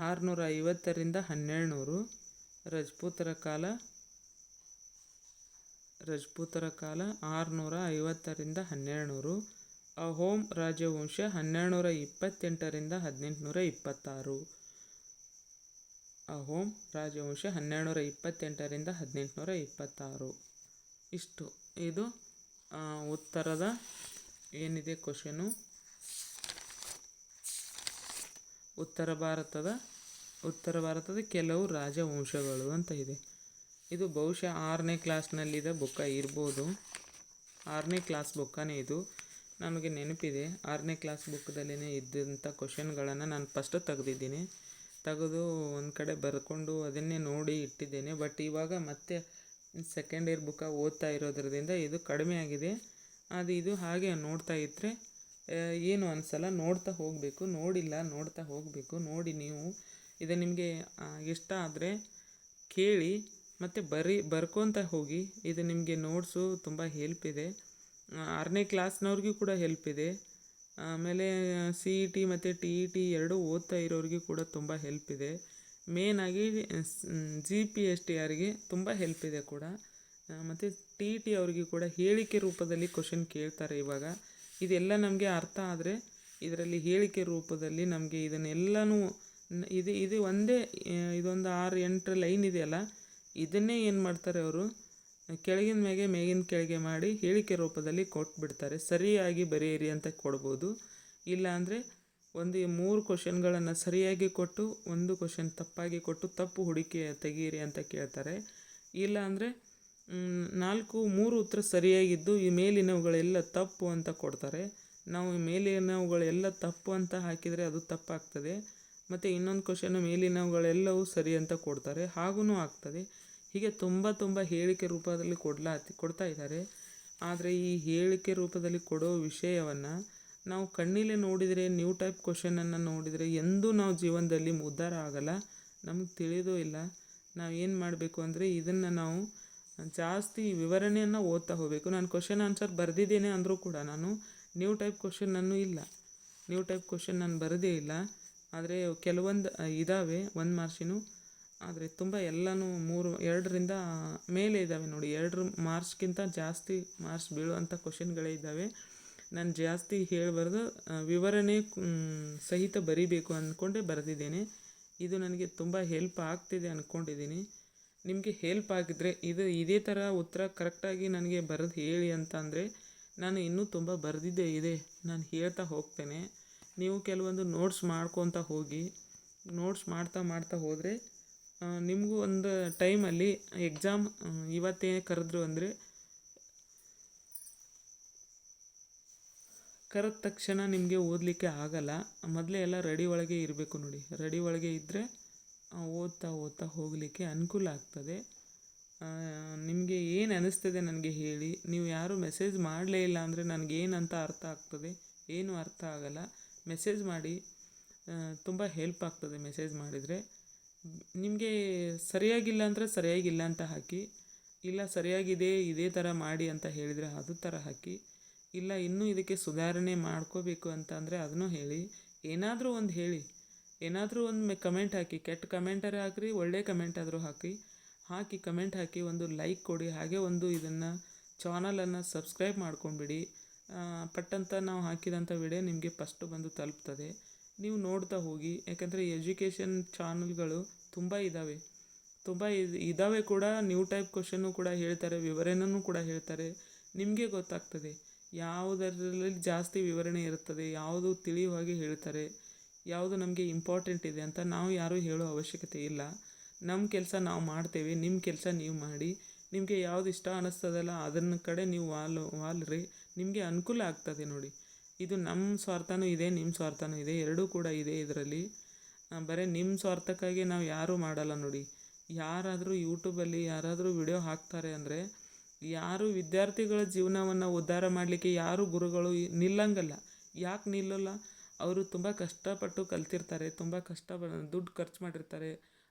650ರಿಂದ 1700. ರಜಪೂತರ ಕಾಲ 650ರಿಂದ 1700. ಅಹೋಮ್ ರಾಜವಂಶ 1228ರಿಂದ 1826. ಅಹೋಮ್ ರಾಜವಂಶ 1228ರಿಂದ 1826. ಇಷ್ಟು ಇದು ಉತ್ತರದ ಏನಿದೆ ಕ್ವಶನು. ಉತ್ತರ ಭಾರತದ ಕೆಲವು ರಾಜವಂಶಗಳು ಅಂತ ಇದೆ. ಇದು ಬಹುಶಃ 6ನೇ ಕ್ಲಾಸ್ನಲ್ಲಿದ್ದ ಬುಕ್ಕ ಇರ್ಬೋದು. 6ನೇ ಕ್ಲಾಸ್ ಬುಕ್ಕನೇ ಇದು. ನನಗೆ ನೆನಪಿದೆ 6ನೇ ಕ್ಲಾಸ್ ಬುಕ್ದಲ್ಲೇ ಇದ್ದಂಥ ಕ್ವಶನ್ಗಳನ್ನು ನಾನು ಫಸ್ಟ್ ತೆಗೆದು ಒಂದು ಕಡೆ ಬರ್ಕೊಂಡು ಅದನ್ನೇ ನೋಡಿ ಇಟ್ಟಿದ್ದೇನೆ. ಬಟ್ ಇವಾಗ ಮತ್ತೆ ಸೆಕೆಂಡ್ ಇಯರ್ ಬುಕ್ಕ ಓದ್ತಾ ಇರೋದ್ರಿಂದ ಇದು ಕಡಿಮೆ ಆಗಿದೆ. ಇದು ಹಾಗೆ ನೋಡ್ತಾ ಇದ್ದರೆ ಏನು ಅನಿಸಲ್ಲ, ನೋಡ್ತಾ ಹೋಗಬೇಕು. ನೋಡ್ತಾ ಹೋಗಬೇಕು. ನೋಡಿ ನೀವು ಇದು ನಿಮಗೆ ಇಷ್ಟ ಆದರೆ ಕೇಳಿ ಮತ್ತು ಬರ್ಕೊತ ಹೋಗಿ. ಇದು ನಿಮಗೆ ನೋಟ್ಸು ತುಂಬ ಹೆಲ್ಪ್ ಇದೆ. 6ನೇ ಕ್ಲಾಸ್ನವ್ರಿಗೂ ಕೂಡ ಹೆಲ್ಪ್ ಇದೆ. ಆಮೇಲೆ CET ಮತ್ತು TET ಎರಡೂ ಓದ್ತಾ ಇರೋರಿಗೂ ಕೂಡ ತುಂಬ ಹೆಲ್ಪ್ ಇದೆ. ಮೇನಾಗಿ GPSTRಗೆ ತುಂಬ ಹೆಲ್ಪ್ ಇದೆ ಕೂಡ. ಮತ್ತು TET ಅವ್ರಿಗೆ ಕೂಡ ಹೇಳಿಕೆ ರೂಪದಲ್ಲಿ ಕ್ವಶನ್ ಕೇಳ್ತಾರೆ ಇವಾಗ. ಇದೆಲ್ಲ ನಮಗೆ ಅರ್ಥ ಆದರೆ ಇದರಲ್ಲಿ ಹೇಳಿಕೆ ರೂಪದಲ್ಲಿ ನಮಗೆ ಇದನ್ನೆಲ್ಲನೂ ಇದು ಒಂದೇ ಇದೊಂದು 6-8 ಲೈನ್ ಇದೆಯಲ್ಲ, ಇದನ್ನೇ ಏನು ಮಾಡ್ತಾರೆ ಅವರು ಕೆಳಗಿನ ಮ್ಯಾಗೆ ಮೇಗಿನ ಕೆಳಗೆ ಮಾಡಿ ಹೇಳಿಕೆ ರೂಪದಲ್ಲಿ ಕೊಟ್ಬಿಡ್ತಾರೆ. ಸರಿಯಾಗಿ ಬರೆಯಿರಿ ಅಂತ ಕೊಡ್ಬೋದು. ಇಲ್ಲ ಅಂದರೆ 3 ಕ್ವಶನ್ಗಳನ್ನು ಸರಿಯಾಗಿ ಕೊಟ್ಟು 1 ಕ್ವಶನ್ ತಪ್ಪಾಗಿ ಕೊಟ್ಟು ತಪ್ಪು ಹುಡುಕಿ ತೆಗೀರಿ ಅಂತ ಕೇಳ್ತಾರೆ. ಇಲ್ಲ ಅಂದರೆ 3 ಉತ್ತರ ಸರಿಯಾಗಿದ್ದು ಈ ಮೇಲಿನವುಗಳೆಲ್ಲ ತಪ್ಪು ಅಂತ ಕೊಡ್ತಾರೆ. ನಾವು ಮೇಲಿನವುಗಳೆಲ್ಲ ತಪ್ಪು ಅಂತ ಹಾಕಿದರೆ ಅದು ತಪ್ಪಾಗ್ತದೆ. ಮತ್ತು ಇನ್ನೊಂದು ಕ್ವಶನ್ ಮೇಲಿನವುಗಳೆಲ್ಲವೂ ಸರಿ ಅಂತ ಕೊಡ್ತಾರೆ, ಹಾಗೂ ಆಗ್ತದೆ. ಹೀಗೆ ತುಂಬ ಹೇಳಿಕೆ ರೂಪದಲ್ಲಿ ಕೊಡ್ತಾ ಇದ್ದಾರೆ. ಆದರೆ ಈ ಹೇಳಿಕೆ ರೂಪದಲ್ಲಿ ಕೊಡೋ ವಿಷಯವನ್ನು ನಾವು ಕಣ್ಣಿಲೆ ನೋಡಿದರೆ, ನ್ಯೂ ಟೈಪ್ ಕ್ವಶನನ್ನು ನೋಡಿದರೆ ಎಂದೂ ನಾವು ಜೀವನದಲ್ಲಿ ಉದ್ಧಾರ ಆಗಲ್ಲ. ನಮಗೆ ತಿಳಿದೋ ಇಲ್ಲ. ನಾವು ಏನು ಮಾಡಬೇಕು ಅಂದರೆ ಇದನ್ನು ನಾವು ಜಾಸ್ತಿ ವಿವರಣೆಯನ್ನು ಓದ್ತಾ ಹೋಗಬೇಕು. ನಾನು ಕ್ವಶನ್ ಆನ್ಸರ್ ಬರೆದಿದ್ದೇನೆ ಅಂದರೂ ಕೂಡ ನಾನು ನ್ಯೂ ಟೈಪ್ ಕ್ವಶನ್ ನಾನು ಬರೆದೇ ಇಲ್ಲ. ಆದರೆ ಕೆಲವೊಂದು ಇದ್ದಾವೆ 1 ಮಾರ್ಕ್ಸಿನವು. ಆದರೆ ತುಂಬ ಎಲ್ಲನೂ 2ರಿಂದ ಮೇಲೆ ಇದ್ದಾವೆ ನೋಡಿ. 2 ಮಾರ್ಕ್ಸ್ಗಿಂತ ಜಾಸ್ತಿ ಮಾರ್ಕ್ಸ್ ಬೀಳುವಂಥ ಕ್ವಶನ್ಗಳೇ ಇದ್ದಾವೆ. ನಾನು ಜಾಸ್ತಿ ಹೇಳಬಾರ್ದು, ವಿವರಣೆ ಸಹಿತ ಬರೀಬೇಕು ಅಂದ್ಕೊಂಡೇ ಬರೆದಿದ್ದೇನೆ. ಇದು ನನಗೆ ತುಂಬ ಹೆಲ್ಪ್ ಆಗ್ತಿದೆ ಅಂದ್ಕೊಂಡಿದ್ದೀನಿ. ನಿಮಗೆ ಹೆಲ್ಪ್ ಆಗಿದ್ದರೆ ಇದೇ ಥರ ಉತ್ತರ ಕರೆಕ್ಟಾಗಿ ನನಗೆ ಬರೆದು ಹೇಳಿ ಅಂತ ಅಂದರೆ ನಾನು ಇನ್ನೂ ತುಂಬ ಬರೆದಿದ್ದೇ ಇದೆ, ನಾನು ಹೇಳ್ತಾ ಹೋಗ್ತೇನೆ. ನೀವು ಕೆಲವೊಂದು ನೋಟ್ಸ್ ಮಾಡ್ಕೊತ ಹೋಗಿ. ನೋಟ್ಸ್ ಮಾಡ್ತಾ ಹೋದರೆ ನಿಮಗೂ ಒಂದು ಟೈಮಲ್ಲಿ ಎಕ್ಸಾಮ್ ಇವತ್ತೇ ಕರೆದ್ರು ಅಂದರೆ ಕರೆದ ತಕ್ಷಣ ನಿಮಗೆ ಓದಲಿಕ್ಕೆ ಆಗಲ್ಲ. ಮೊದಲೇ ಎಲ್ಲ ರೆಡಿ ಒಳಗೆ ಇರಬೇಕು ನೋಡಿ. ರೆಡಿ ಒಳಗೆ ಇದ್ದರೆ ಓದ್ತಾ ಹೋಗಲಿಕ್ಕೆ ಅನುಕೂಲ ಆಗ್ತದೆ. ನಿಮಗೆ ಏನು ಅನ್ನಿಸ್ತದೆ ನನಗೆ ಹೇಳಿ. ನೀವು ಯಾರೂ ಮೆಸೇಜ್ ಮಾಡಲೇ ಇಲ್ಲ ಅಂದರೆ ನನಗೇನಂತ ಅರ್ಥ ಆಗ್ತದೆ, ಏನೂ ಅರ್ಥ ಆಗಲ್ಲ. ಮೆಸೇಜ್ ಮಾಡಿ, ತುಂಬ ಹೆಲ್ಪ್ ಆಗ್ತದೆ ಮೆಸೇಜ್ ಮಾಡಿದರೆ. ನಿಮಗೆ ಸರಿಯಾಗಿಲ್ಲ ಅಂದರೆ ಸರಿಯಾಗಿಲ್ಲ ಅಂತ ಹಾಕಿ, ಇಲ್ಲ ಸರಿಯಾಗಿದೆ ಇದೇ ಥರ ಮಾಡಿ ಅಂತ ಹೇಳಿದರೆ ಅದು ಥರ ಹಾಕಿ, ಇಲ್ಲ ಇನ್ನೂ ಇದಕ್ಕೆ ಸುಧಾರಣೆ ಮಾಡ್ಕೋಬೇಕು ಅಂತ ಅಂದರೆ ಅದನ್ನು ಹೇಳಿ. ಏನಾದರೂ ಒಂದು ಹೇಳಿ, ಏನಾದರೂ ಒಂದು ಕಮೆಂಟ್ ಹಾಕಿ. ಕೆಟ್ಟ ಕಮೆಂಟರೇ ಹಾಕಿರಿ, ಒಳ್ಳೆ ಕಮೆಂಟ್ ಆದರೂ ಹಾಕಿ ಕಮೆಂಟ್ ಹಾಕಿ, ಒಂದು ಲೈಕ್ ಕೊಡಿ. ಹಾಗೆ ಇದನ್ನು ಚಾನಲನ್ನು ಸಬ್ಸ್ಕ್ರೈಬ್ ಮಾಡ್ಕೊಂಬಿಡಿ. ಪಟ್ಟಂತ ನಾವು ಹಾಕಿದಂಥ ವಿಡಿಯೋ ನಿಮಗೆ ಫಸ್ಟು ಬಂದು ತಲುಪ್ತದೆ. ನೀವು ನೋಡ್ತಾ ಹೋಗಿ. ಯಾಕಂದರೆ ಎಜುಕೇಷನ್ ಚಾನಲ್ಗಳು ತುಂಬ ಇದ್ದಾವೆ ಕೂಡ. ನ್ಯೂ ಟೈಪ್ ಕ್ವಶನ್ನು ಕೂಡ ಹೇಳ್ತಾರೆ, ವಿವರಣೆನೂ ಕೂಡ ಹೇಳ್ತಾರೆ. ನಿಮಗೆ ಗೊತ್ತಾಗ್ತದೆ ಯಾವುದರಲ್ಲಿ ಜಾಸ್ತಿ ವಿವರಣೆ ಇರುತ್ತದೆ, ಯಾವುದು ತಿಳಿಯುವ ಹಾಗೆ ಹೇಳ್ತಾರೆ, ಯಾವುದು ನಮಗೆ ಇಂಪಾರ್ಟೆಂಟ್ ಇದೆ ಅಂತ ನಾವು ಯಾರೂ ಹೇಳೋ ಅವಶ್ಯಕತೆ ಇಲ್ಲ. ನಮ್ಮ ಕೆಲಸ ನಾವು ಮಾಡ್ತೇವೆ, ನಿಮ್ಮ ಕೆಲಸ ನೀವು ಮಾಡಿ. ನಿಮಗೆ ಯಾವುದು ಇಷ್ಟ ಅನ್ನಿಸ್ತದಲ್ಲ ಅದನ್ನ ಕಡೆ ನೀವು ವಾಲ್ರಿ. ನಿಮಗೆ ಅನುಕೂಲ ಆಗ್ತದೆ ನೋಡಿ. ಇದು ನಮ್ಮ ಸ್ವಾರ್ಥನೂ ಇದೆ, ನಿಮ್ಮ ಸ್ವಾರ್ಥನೂ ಇದೆ, ಎರಡೂ ಕೂಡ ಇದೆ ಇದರಲ್ಲಿ. ಬರೀ ನಿಮ್ಮ ಸ್ವಾರ್ಥಕ್ಕಾಗಿ ನಾವು ಯಾರೂ ಮಾಡಲ್ಲ ನೋಡಿ. ಯಾರಾದರೂ ಯೂಟ್ಯೂಬಲ್ಲಿ ಯಾರಾದರೂ ವಿಡಿಯೋ ಹಾಕ್ತಾರೆ ಅಂದರೆ ಯಾರು ವಿದ್ಯಾರ್ಥಿಗಳ ಜೀವನವನ್ನು ಉದ್ಧಾರ ಮಾಡಲಿಕ್ಕೆ ಯಾರು ಗುರುಗಳು ನಿಲ್ಲಂಗಲ್ಲ. ಯಾಕೆ ನಿಲ್ಲಲ್ಲ? ಅವರು ತುಂಬ ಕಷ್ಟಪಟ್ಟು ಕಲ್ತಿರ್ತಾರೆ, ತುಂಬ ದುಡ್ಡು ಖರ್ಚು ಮಾಡಿರ್ತಾರೆ.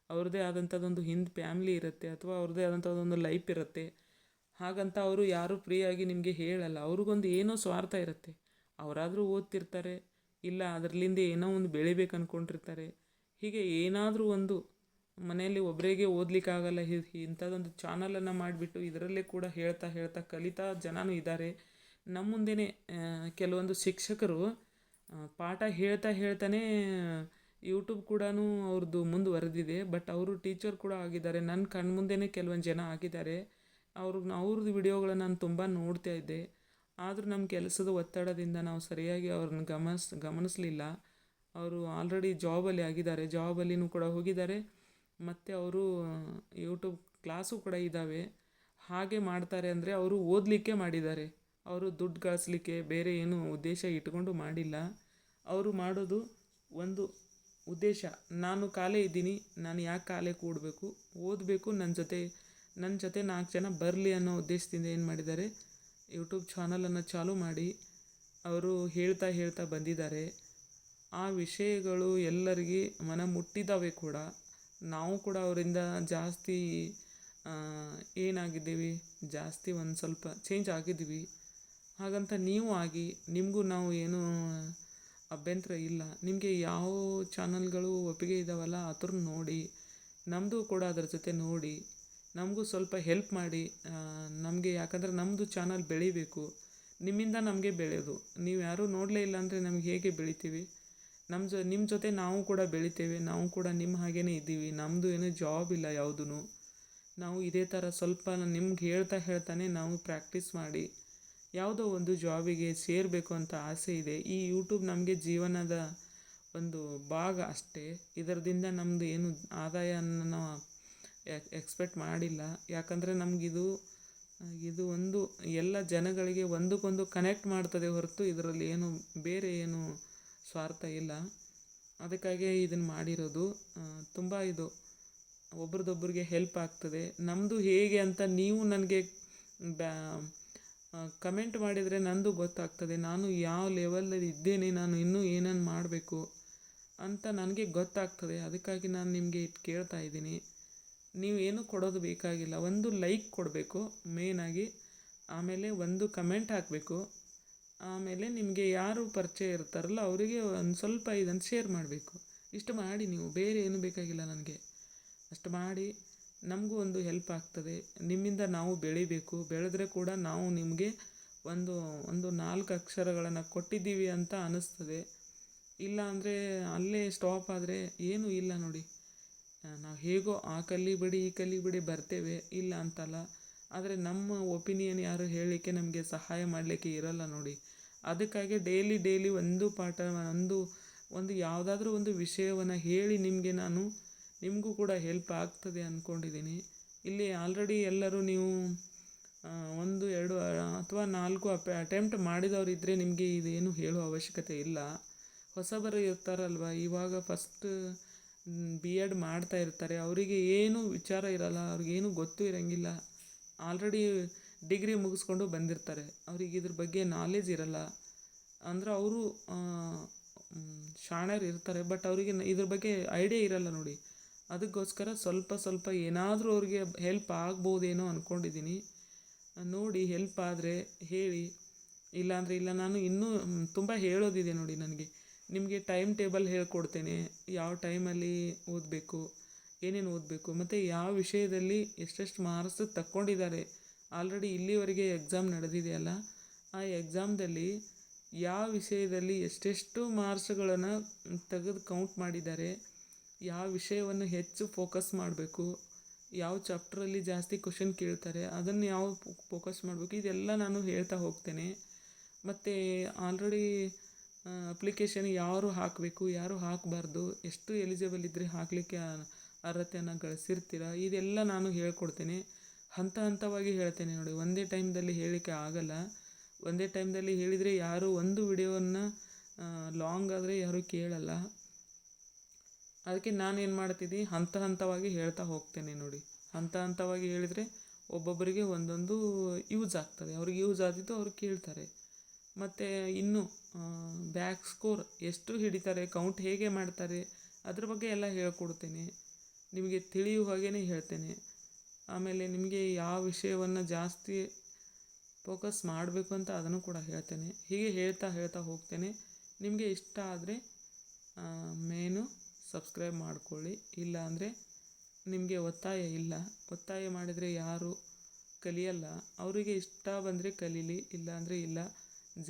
ಅವ್ರದ್ದೇ ಆದಂಥದ್ದೊಂದು ಫ್ಯಾಮ್ಲಿ ಇರುತ್ತೆ, ಅಥವಾ ಅವ್ರದ್ದೇ ಆದಂಥದ್ದೊಂದು ಲೈಫ್ ಇರುತ್ತೆ. ಹಾಗಂತ ಅವರು ಯಾರೂ ಫ್ರೀಯಾಗಿ ನಿಮಗೆ ಹೇಳಲ್ಲ. ಅವ್ರಿಗೊಂದು ಏನೋ ಸ್ವಾರ್ಥ ಇರುತ್ತೆ. ಅವರಾದರೂ ಓದ್ತಿರ್ತಾರೆ, ಇಲ್ಲ ಅದರಲ್ಲಿಂದ ಏನೋ ಒಂದು ಬೆಳಿಬೇಕು ಅಂದ್ಕೊಂಡಿರ್ತಾರೆ. ಹೀಗೆ ಏನಾದರೂ ಒಂದು ಮನೆಯಲ್ಲಿ ಒಬ್ಬರಿಗೆ ಓದಲಿಕ್ಕಾಗಲ್ಲ, ಇಂಥದ್ದೊಂದು ಚಾನಲನ್ನು ಮಾಡಿಬಿಟ್ಟು ಇದರಲ್ಲೇ ಕೂಡ ಹೇಳ್ತಾ ಕಲಿತಾ ಜನನೂ ಇದ್ದಾರೆ. ನಮ್ಮ ಮುಂದೆಯೇ ಕೆಲವೊಂದು ಶಿಕ್ಷಕರು ಪಾಠ ಹೇಳ್ತಾನೆ ಯೂಟ್ಯೂಬ್ ಕೂಡ ಅವ್ರದ್ದು ಮುಂದುವರೆದಿದೆ. ಬಟ್ ಅವರು ಟೀಚರ್ ಕೂಡ ಆಗಿದ್ದಾರೆ. ನನ್ನ ಕಣ್ಣು ಮುಂದೆಯೇ ಕೆಲವೊಂದು ಜನ ಆಗಿದ್ದಾರೆ. ಅವ್ರದ್ದು ವಿಡಿಯೋಗಳನ್ನು ನಾನು ತುಂಬ ನೋಡ್ತಾ ಇದ್ದೆ. ಆದರೂ ನಮ್ಮ ಕೆಲಸದ ಒತ್ತಡದಿಂದ ನಾವು ಸರಿಯಾಗಿ ಅವ್ರನ್ನ ಗಮನಿಸಲಿಲ್ಲ. ಅವರು ಆಲ್ರೆಡಿ ಜಾಬಲ್ಲಿ ಆಗಿದ್ದಾರೆ, ಜಾಬಲ್ಲಿನೂ ಕೂಡ ಹೋಗಿದ್ದಾರೆ. ಮತ್ತು ಅವರು ಯೂಟ್ಯೂಬ್ ಕ್ಲಾಸು ಕೂಡ ಇದ್ದಾವೆ. ಹಾಗೆ ಮಾಡ್ತಾರೆ ಅಂದರೆ ಅವರು ಓದಲಿಕ್ಕೆ ಮಾಡಿದ್ದಾರೆ. ಅವರು ದುಡ್ಡು ಗಳಿಸ್ಲಿಕ್ಕೆ ಬೇರೆ ಏನು ಉದ್ದೇಶ ಇಟ್ಕೊಂಡು ಮಾಡಿಲ್ಲ. ಅವರು ಮಾಡೋದು ಒಂದು ಉದ್ದೇಶ, ನಾನು ಕಾಲೇ ಇದ್ದೀನಿ, ನಾನು ಯಾಕೆ ಕಾಲೇ ಕೂಡಬೇಕು, ಓದಬೇಕು, ನನ್ನ ಜೊತೆ 4 ಜನ ಬರಲಿ ಅನ್ನೋ ಉದ್ದೇಶದಿಂದ ಏನು ಮಾಡಿದ್ದಾರೆ, ಯೂಟ್ಯೂಬ್ ಚಾನಲನ್ನು ಚಾಲೂ ಮಾಡಿ ಅವರು ಹೇಳ್ತಾ ಬಂದಿದ್ದಾರೆ. ಆ ವಿಷಯಗಳು ಎಲ್ಲರಿಗೆ ಮನ ಮುಟ್ಟಿದ್ದಾವೆ ಕೂಡ. ನಾವು ಕೂಡ ಅವರಿಂದ ಜಾಸ್ತಿ ಏನಾಗಿದ್ದೀವಿ, ಜಾಸ್ತಿ ಒಂದು ಸ್ವಲ್ಪ ಚೇಂಜ್ ಆಗಿದ್ದೀವಿ. ಹಾಗಂತ ನೀವು ಆಗಿ, ನಿಮಗೂ ನಾವು ಏನೂ ಅಭ್ಯಂತರ ಇಲ್ಲ. ನಿಮಗೆ ಯಾವ ಚಾನಲ್ಗಳು ಒಪ್ಪಿಗೆ ಇದ್ದಾವಲ್ಲ ಅದನ್ನು ನೋಡಿ, ನಮ್ಮದು ಕೂಡ ಅದರ ಜೊತೆ ನೋಡಿ, ನಮಗೂ ಸ್ವಲ್ಪ ಹೆಲ್ಪ್ ಮಾಡಿ. ನಮಗೆ ಯಾಕಂದರೆ ನಮ್ಮದು ಚಾನಲ್ ಬೆಳಿಬೇಕು, ನಿಮ್ಮಿಂದ ನಮಗೆ ಬೆಳೆಯೋದು. ನೀವು ಯಾರೂ ನೋಡಲೇ ಇಲ್ಲ ಅಂದರೆ ನಮಗೆ ಹೇಗೆ ಬೆಳಿತೀವಿ? ನಿಮ್ಮ ಜೊತೆ ನಾವು ಕೂಡ ಬೆಳಿತೇವೆ, ನಾವು ಕೂಡ ನಿಮ್ಮ ಹಾಗೇ ಇದ್ದೀವಿ. ನಮ್ಮದು ಏನೂ ಜಾಬ್ ಇಲ್ಲ ಯಾವುದೂ. ನಾವು ಇದೇ ಥರ ಸ್ವಲ್ಪ ನಿಮ್ಗೆ ಹೇಳ್ತಾನೆ ನಾವು ಪ್ರಾಕ್ಟೀಸ್ ಮಾಡಿ ಯಾವುದೋ ಒಂದು ಜಾಬಿಗೆ ಸೇರಬೇಕು ಅಂತ ಆಸೆ ಇದೆ. ಈ ಯೂಟ್ಯೂಬ್ ನಮಗೆ ಜೀವನದ ಒಂದು ಭಾಗ ಅಷ್ಟೇ. ಇದರಿಂದ ನಮ್ಮದು ಏನು ಆದಾಯನ ನಾವು ಎಕ್ಸ್ಪೆಕ್ಟ್ ಮಾಡಿಲ್ಲ. ಯಾಕಂದರೆ ನಮಗಿದು ಒಂದು ಎಲ್ಲ ಜನಗಳಿಗೆ ಒಂದಕ್ಕೊಂದು ಕನೆಕ್ಟ್ ಮಾಡ್ತದೆ ಹೊರತು ಇದರಲ್ಲಿ ಏನು ಬೇರೆ ಏನು ಸ್ವಾರ್ಥ ಇಲ್ಲ. ಅದಕ್ಕಾಗಿ ಇದನ್ನು ಮಾಡಿರೋದು. ತುಂಬ ಇದು ಒಬ್ರದ್ದೊಬ್ರಿಗೆ ಹೆಲ್ಪ್ ಆಗ್ತದೆ. ನಮ್ಮದು ಹೇಗೆ ಅಂತ ನೀವು ನನಗೆ ಕಮೆಂಟ್ ಮಾಡಿದರೆ ನಂದು ಗೊತ್ತಾಗ್ತದೆ, ನಾನು ಯಾವ ಲೆವೆಲಲ್ಲಿ ಇದ್ದೇನೆ, ನಾನು ಇನ್ನೂ ಏನೇನು ಮಾಡಬೇಕು ಅಂತ ನನಗೆ ಗೊತ್ತಾಗ್ತದೆ. ಅದಕ್ಕಾಗಿ ನಾನು ನಿಮಗೆ ಕೇಳ್ತಾ ಇದ್ದೀನಿ. ನೀವು ಏನೂ ಕೊಡೋದು ಬೇಕಾಗಿಲ್ಲ, ಒಂದು ಲೈಕ್ ಕೊಡಬೇಕು ಮೇಯ್ನಾಗಿ, ಆಮೇಲೆ ಒಂದು ಕಮೆಂಟ್ ಹಾಕಬೇಕು, ಆಮೇಲೆ ನಿಮಗೆ ಯಾರು ಪರಿಚಯ ಇರ್ತಾರಲ್ಲ ಅವರಿಗೆ ಒಂದು ಸ್ವಲ್ಪ ಇದನ್ನು ಶೇರ್ ಮಾಡಬೇಕು. ಇಷ್ಟು ಮಾಡಿ, ನೀವು ಬೇರೆ ಏನೂ ಬೇಕಾಗಿಲ್ಲ ನನಗೆ. ಅಷ್ಟು ಮಾಡಿ ನಮಗೂ ಒಂದು ಹೆಲ್ಪ್ ಆಗ್ತದೆ. ನಿಮ್ಮಿಂದ ನಾವು ಬೆಳಿಬೇಕು. ಬೆಳೆದ್ರೆ ಕೂಡ ನಾವು ನಿಮಗೆ ಒಂದು 4 ಅಕ್ಷರಗಳನ್ನು ಕೊಟ್ಟಿದ್ದೀವಿ ಅಂತ ಅನ್ನಿಸ್ತದೆ. ಇಲ್ಲ ಅಂದರೆ ಅಲ್ಲೇ ಸ್ಟಾಪ್ ಆದರೆ ಏನೂ ಇಲ್ಲ ನೋಡಿ. ನಾವು ಹೇಗೋ ಆ ಕಲಿಬೇಡಿ ಈ ಕಲಿಬೇಡಿ ಬರ್ತೇವೆ, ಇಲ್ಲ ಅಂತಲ್ಲ. ಆದರೆ ನಮ್ಮ ಒಪಿನಿಯನ್ ಯಾರು ಹೇಳಲಿಕ್ಕೆ ನಮಗೆ ಸಹಾಯ ಮಾಡಲಿಕ್ಕೆ ಇರಲ್ಲ ನೋಡಿ. ಅದಕ್ಕಾಗಿ ಡೈಲಿ ಒಂದು ಪಾಠ, ಒಂದು ಯಾವುದಾದ್ರೂ ಒಂದು ವಿಷಯವನ್ನು ಹೇಳಿ ನಿಮಗೂ ಕೂಡ ಹೆಲ್ಪ್ ಆಗ್ತದೆ ಅಂದ್ಕೊಂಡಿದ್ದೀನಿ. ಇಲ್ಲಿ ಆಲ್ರೆಡಿ ಎಲ್ಲರೂ ನೀವು 1, 2 ಅಥವಾ 4 ಅಟೆಂಪ್ಟ್ ಮಾಡಿದವರಿದ್ದರೆ ನಿಮಗೆ ಇದೇನು ಹೇಳೋ ಅವಶ್ಯಕತೆ ಇಲ್ಲ. ಹೊಸಬರು ಇರ್ತಾರಲ್ವ, ಇವಾಗ ಫಸ್ಟ್ BEd ಮಾಡ್ತಾ ಇರ್ತಾರೆ, ಅವರಿಗೆ ಏನೂ ವಿಚಾರ ಇರಲ್ಲ, ಅವ್ರಿಗೇನು ಗೊತ್ತೂ ಇರೋಂಗಿಲ್ಲ. ಆಲ್ರೆಡಿ ಡಿಗ್ರಿ ಮುಗಿಸ್ಕೊಂಡು ಬಂದಿರ್ತಾರೆ, ಅವ್ರಿಗೆ ಇದ್ರ ಬಗ್ಗೆ ನಾಲೆಜ್ ಇರಲ್ಲ. ಅಂದರೆ ಅವರು ಶಾಣ್ಯರು ಇರ್ತಾರೆ, ಬಟ್ ಅವರಿಗೆ ಇದ್ರ ಬಗ್ಗೆ ಐಡಿಯಾ ಇರಲ್ಲ ನೋಡಿ. ಅದಕ್ಕೋಸ್ಕರ ಸ್ವಲ್ಪ ಏನಾದರೂ ಅವ್ರಿಗೆ ಹೆಲ್ಪ್ ಆಗ್ಬೋದೇನೋ ಅಂದ್ಕೊಂಡಿದ್ದೀನಿ. ನೋಡಿ, ಹೆಲ್ಪ್ ಆದರೆ ಹೇಳಿ, ಇಲ್ಲಾಂದರೆ ಇಲ್ಲ. ನಾನು ಇನ್ನೂ ತುಂಬ ಹೇಳೋದಿದೆ ನೋಡಿ. ನನಗೆ ನಿಮಗೆ ಟೈಮ್ ಟೇಬಲ್ ಹೇಳ್ಕೊಡ್ತೇನೆ, ಯಾವ ಟೈಮಲ್ಲಿ ಓದಬೇಕು, ಏನೇನು ಓದಬೇಕು, ಮತ್ತು ಯಾವ ವಿಷಯದಲ್ಲಿ ಎಷ್ಟೆಷ್ಟು ಮಾರ್ಕ್ಸ್ ತಕ್ಕೊಂಡಿದ್ದಾರೆ. ಆಲ್ರೆಡಿ ಇಲ್ಲಿವರೆಗೆ ಎಕ್ಸಾಮ್ ನಡೆದಿದೆಯಲ್ಲ, ಆ ಎಕ್ಸಾಮ್ದಲ್ಲಿ ಯಾವ ವಿಷಯದಲ್ಲಿ ಎಷ್ಟೆಷ್ಟು ಮಾರ್ಕ್ಸ್ಗಳನ್ನು ತೆಗೆದು ಕೌಂಟ್ ಮಾಡಿದ್ದಾರೆ, ಯಾವ ವಿಷಯವನ್ನು ಹೆಚ್ಚು ಫೋಕಸ್ ಮಾಡಬೇಕು, ಯಾವ ಚಾಪ್ಟ್ರಲ್ಲಿ ಜಾಸ್ತಿ ಕ್ವಶನ್ ಕೇಳ್ತಾರೆ, ಅದನ್ನು ಯಾವ ಫೋಕಸ್ ಮಾಡಬೇಕು, ಇದೆಲ್ಲ ನಾನು ಹೇಳ್ತಾ ಹೋಗ್ತೇನೆ. ಮತ್ತು ಆಲ್ರೆಡಿ ಅಪ್ಲಿಕೇಶನ್ ಯಾರು ಹಾಕಬೇಕು, ಯಾರು ಹಾಕಬಾರ್ದು, ಎಷ್ಟು ಎಲಿಜಿಬಲ್ ಇದ್ದರೆ ಹಾಕಲಿಕ್ಕೆ ಅರ್ಹತೆಯನ್ನು ಗಳಿಸಿರ್ತೀರ, ಇದೆಲ್ಲ ನಾನು ಹೇಳ್ಕೊಡ್ತೇನೆ. ಹಂತವಾಗಿ ಹೇಳ್ತೇನೆ ನೋಡಿ. ಒಂದೇ ಟೈಮ್ದಲ್ಲಿ ಹೇಳಲಿಕ್ಕೆ ಆಗಲ್ಲ. ಒಂದೇ ಟೈಮ್ದಲ್ಲಿ ಹೇಳಿದರೆ ಯಾರು ಒಂದು ವಿಡಿಯೋವನ್ನು ಲಾಂಗ್ ಆದರೆ ಯಾರೂ ಕೇಳಲ್ಲ. ಅದಕ್ಕೆ ನಾನೇನು ಮಾಡ್ತಿದ್ದೀನಿ, ಹಂತವಾಗಿ ಹೇಳ್ತಾ ಹೋಗ್ತೇನೆ ನೋಡಿ. ಹಂತವಾಗಿ ಹೇಳಿದರೆ ಒಬ್ಬೊಬ್ಬರಿಗೆ ಒಂದೊಂದು ಯೂಸ್ ಆಗ್ತದೆ. ಅವ್ರಿಗೆ ಯೂಸ್ ಆದಿದ್ದು ಅವ್ರು ಕೇಳ್ತಾರೆ. ಮತ್ತು ಇನ್ನು ಬ್ಯಾಕ್ ಸ್ಕೋರ್ ಎಷ್ಟು ಹಿಡಿತಾರೆ, ಕೌಂಟ್ ಹೇಗೆ ಮಾಡ್ತಾರೆ, ಅದ್ರ ಬಗ್ಗೆ ಎಲ್ಲ ಹೇಳ್ಕೊಡ್ತೇನೆ. ನಿಮಗೆ ತಿಳಿಯುವ ಹಾಗೇ ಹೇಳ್ತೇನೆ. ಆಮೇಲೆ ನಿಮಗೆ ಯಾವ ವಿಷಯವನ್ನು ಜಾಸ್ತಿ ಫೋಕಸ್ ಮಾಡಬೇಕು ಅಂತ ಅದನ್ನು ಕೂಡ ಹೇಳ್ತೇನೆ. ಹೀಗೆ ಹೇಳ್ತಾ ಹೋಗ್ತೇನೆ. ನಿಮಗೆ ಇಷ್ಟ ಆದರೆ ಮೇನು ಸಬ್ಸ್ಕ್ರೈಬ್ ಮಾಡ್ಕೊಳ್ಳಿ. ಇಲ್ಲ ಅಂದರೆ ನಿಮಗೆ ಒತ್ತಾಯ ಇಲ್ಲ. ಒತ್ತಾಯ ಮಾಡಿದರೆ ಯಾರು ಕಲಿಯಲ್ಲ. ಅವರಿಗೆ ಇಷ್ಟ ಬಂದರೆ ಕಲೀಲಿ, ಇಲ್ಲ ಅಂದರೆ ಇಲ್ಲ.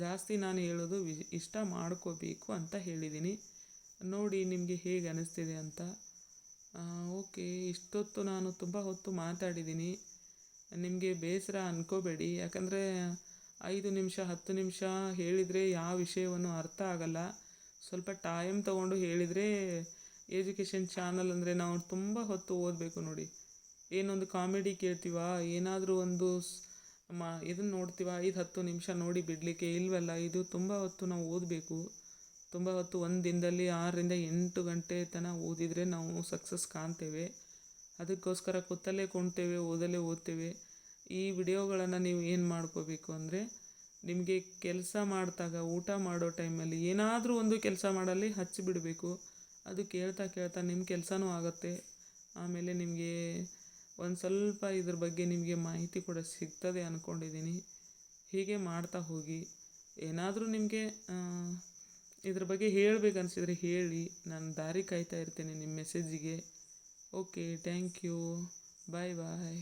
ಜಾಸ್ತಿ ನಾನು ಹೇಳೋದು ಇಷ್ಟ ಮಾಡ್ಕೋಬೇಕು ಅಂತ ಹೇಳಿದ್ದೀನಿ. ನೋಡಿ ನಿಮಗೆ ಹೇಗೆ ಅನ್ನಿಸ್ತಿದೆ ಅಂತ. ಓಕೆ, ಇಷ್ಟೊತ್ತು ನಾನು ತುಂಬ ಹೊತ್ತು ಮಾತಾಡಿದ್ದೀನಿ. ನಿಮಗೆ ಬೇಸರ ಅಂದ್ಕೋಬೇಡಿ. ಯಾಕಂದರೆ 5 ನಿಮಿಷ 10 ನಿಮಿಷ ಹೇಳಿದರೆ ಯಾವ ವಿಷಯವನ್ನು ಅರ್ಥ ಆಗಲ್ಲ. ಸ್ವಲ್ಪ ಟೈಮ್ ತೊಗೊಂಡು ಹೇಳಿದರೆ, ಎಜುಕೇಷನ್ ಚಾನಲ್ ಅಂದರೆ ನಾವು ತುಂಬ ಹೊತ್ತು ಓದಬೇಕು ನೋಡಿ. ಏನೊಂದು ಕಾಮಿಡಿ ಕೇಳ್ತೀವ, ಏನಾದರೂ ಒಂದು ಇದನ್ನು ನೋಡ್ತೀವ 5-10 ನಿಮಿಷ ನೋಡಿ ಬಿಡಲಿಕ್ಕೆ ಇಲ್ವಲ್ಲ. ಇದು ತುಂಬ ಹೊತ್ತು ನಾವು ಓದಬೇಕು. ತುಂಬ ಹೊತ್ತು ಒಂದು ದಿನದಲ್ಲಿ 6-8 ಗಂಟೆ ತನಕ ಓದಿದರೆ ನಾವು ಸಕ್ಸಸ್ ಕಾಣ್ತೇವೆ. ಅದಕ್ಕೋಸ್ಕರ ಕೂತಲ್ಲೇ ಕೊಂಡ್ತೇವೆ, ಓದ್ತೇವೆ. ಈ ವಿಡಿಯೋಗಳನ್ನು ನೀವು ಏನು ಮಾಡ್ಕೋಬೇಕು ಅಂದರೆ, ನಿಮಗೆ ಕೆಲಸ ಮಾಡಿದಾಗ ಊಟ ಮಾಡೋ ಟೈಮಲ್ಲಿ ಏನಾದರೂ ಒಂದು ಕೆಲಸ ಮಾಡಲಿ ಹಚ್ಚಿಬಿಡಬೇಕು. ಅದು ಕೇಳ್ತಾ ಕೇಳ್ತಾ ನಿಮ್ಮ ಕೆಲಸನೂ ಆಗುತ್ತೆ. ಆಮೇಲೆ ನಿಮಗೆ ಒಂದು ಸ್ವಲ್ಪ ಇದ್ರ ಬಗ್ಗೆ ನಿಮಗೆ ಮಾಹಿತಿ ಕೂಡ ಸಿಗ್ತದೆ ಅಂದ್ಕೊಂಡಿದ್ದೀನಿ. ಹೀಗೆ ಮಾಡ್ತಾ ಹೋಗಿ. ಏನಾದರೂ ನಿಮಗೆ ಇದ್ರ ಬಗ್ಗೆ ಹೇಳಬೇಕನ್ಸಿದ್ರೆ ಹೇಳಿ, ನಾನು ದಾರಿ ಕಾಯ್ತಾ ಇರ್ತೇನೆ ನಿಮ್ಮ ಮೆಸೇಜಿಗೆ. Okay, thank you. Bye bye.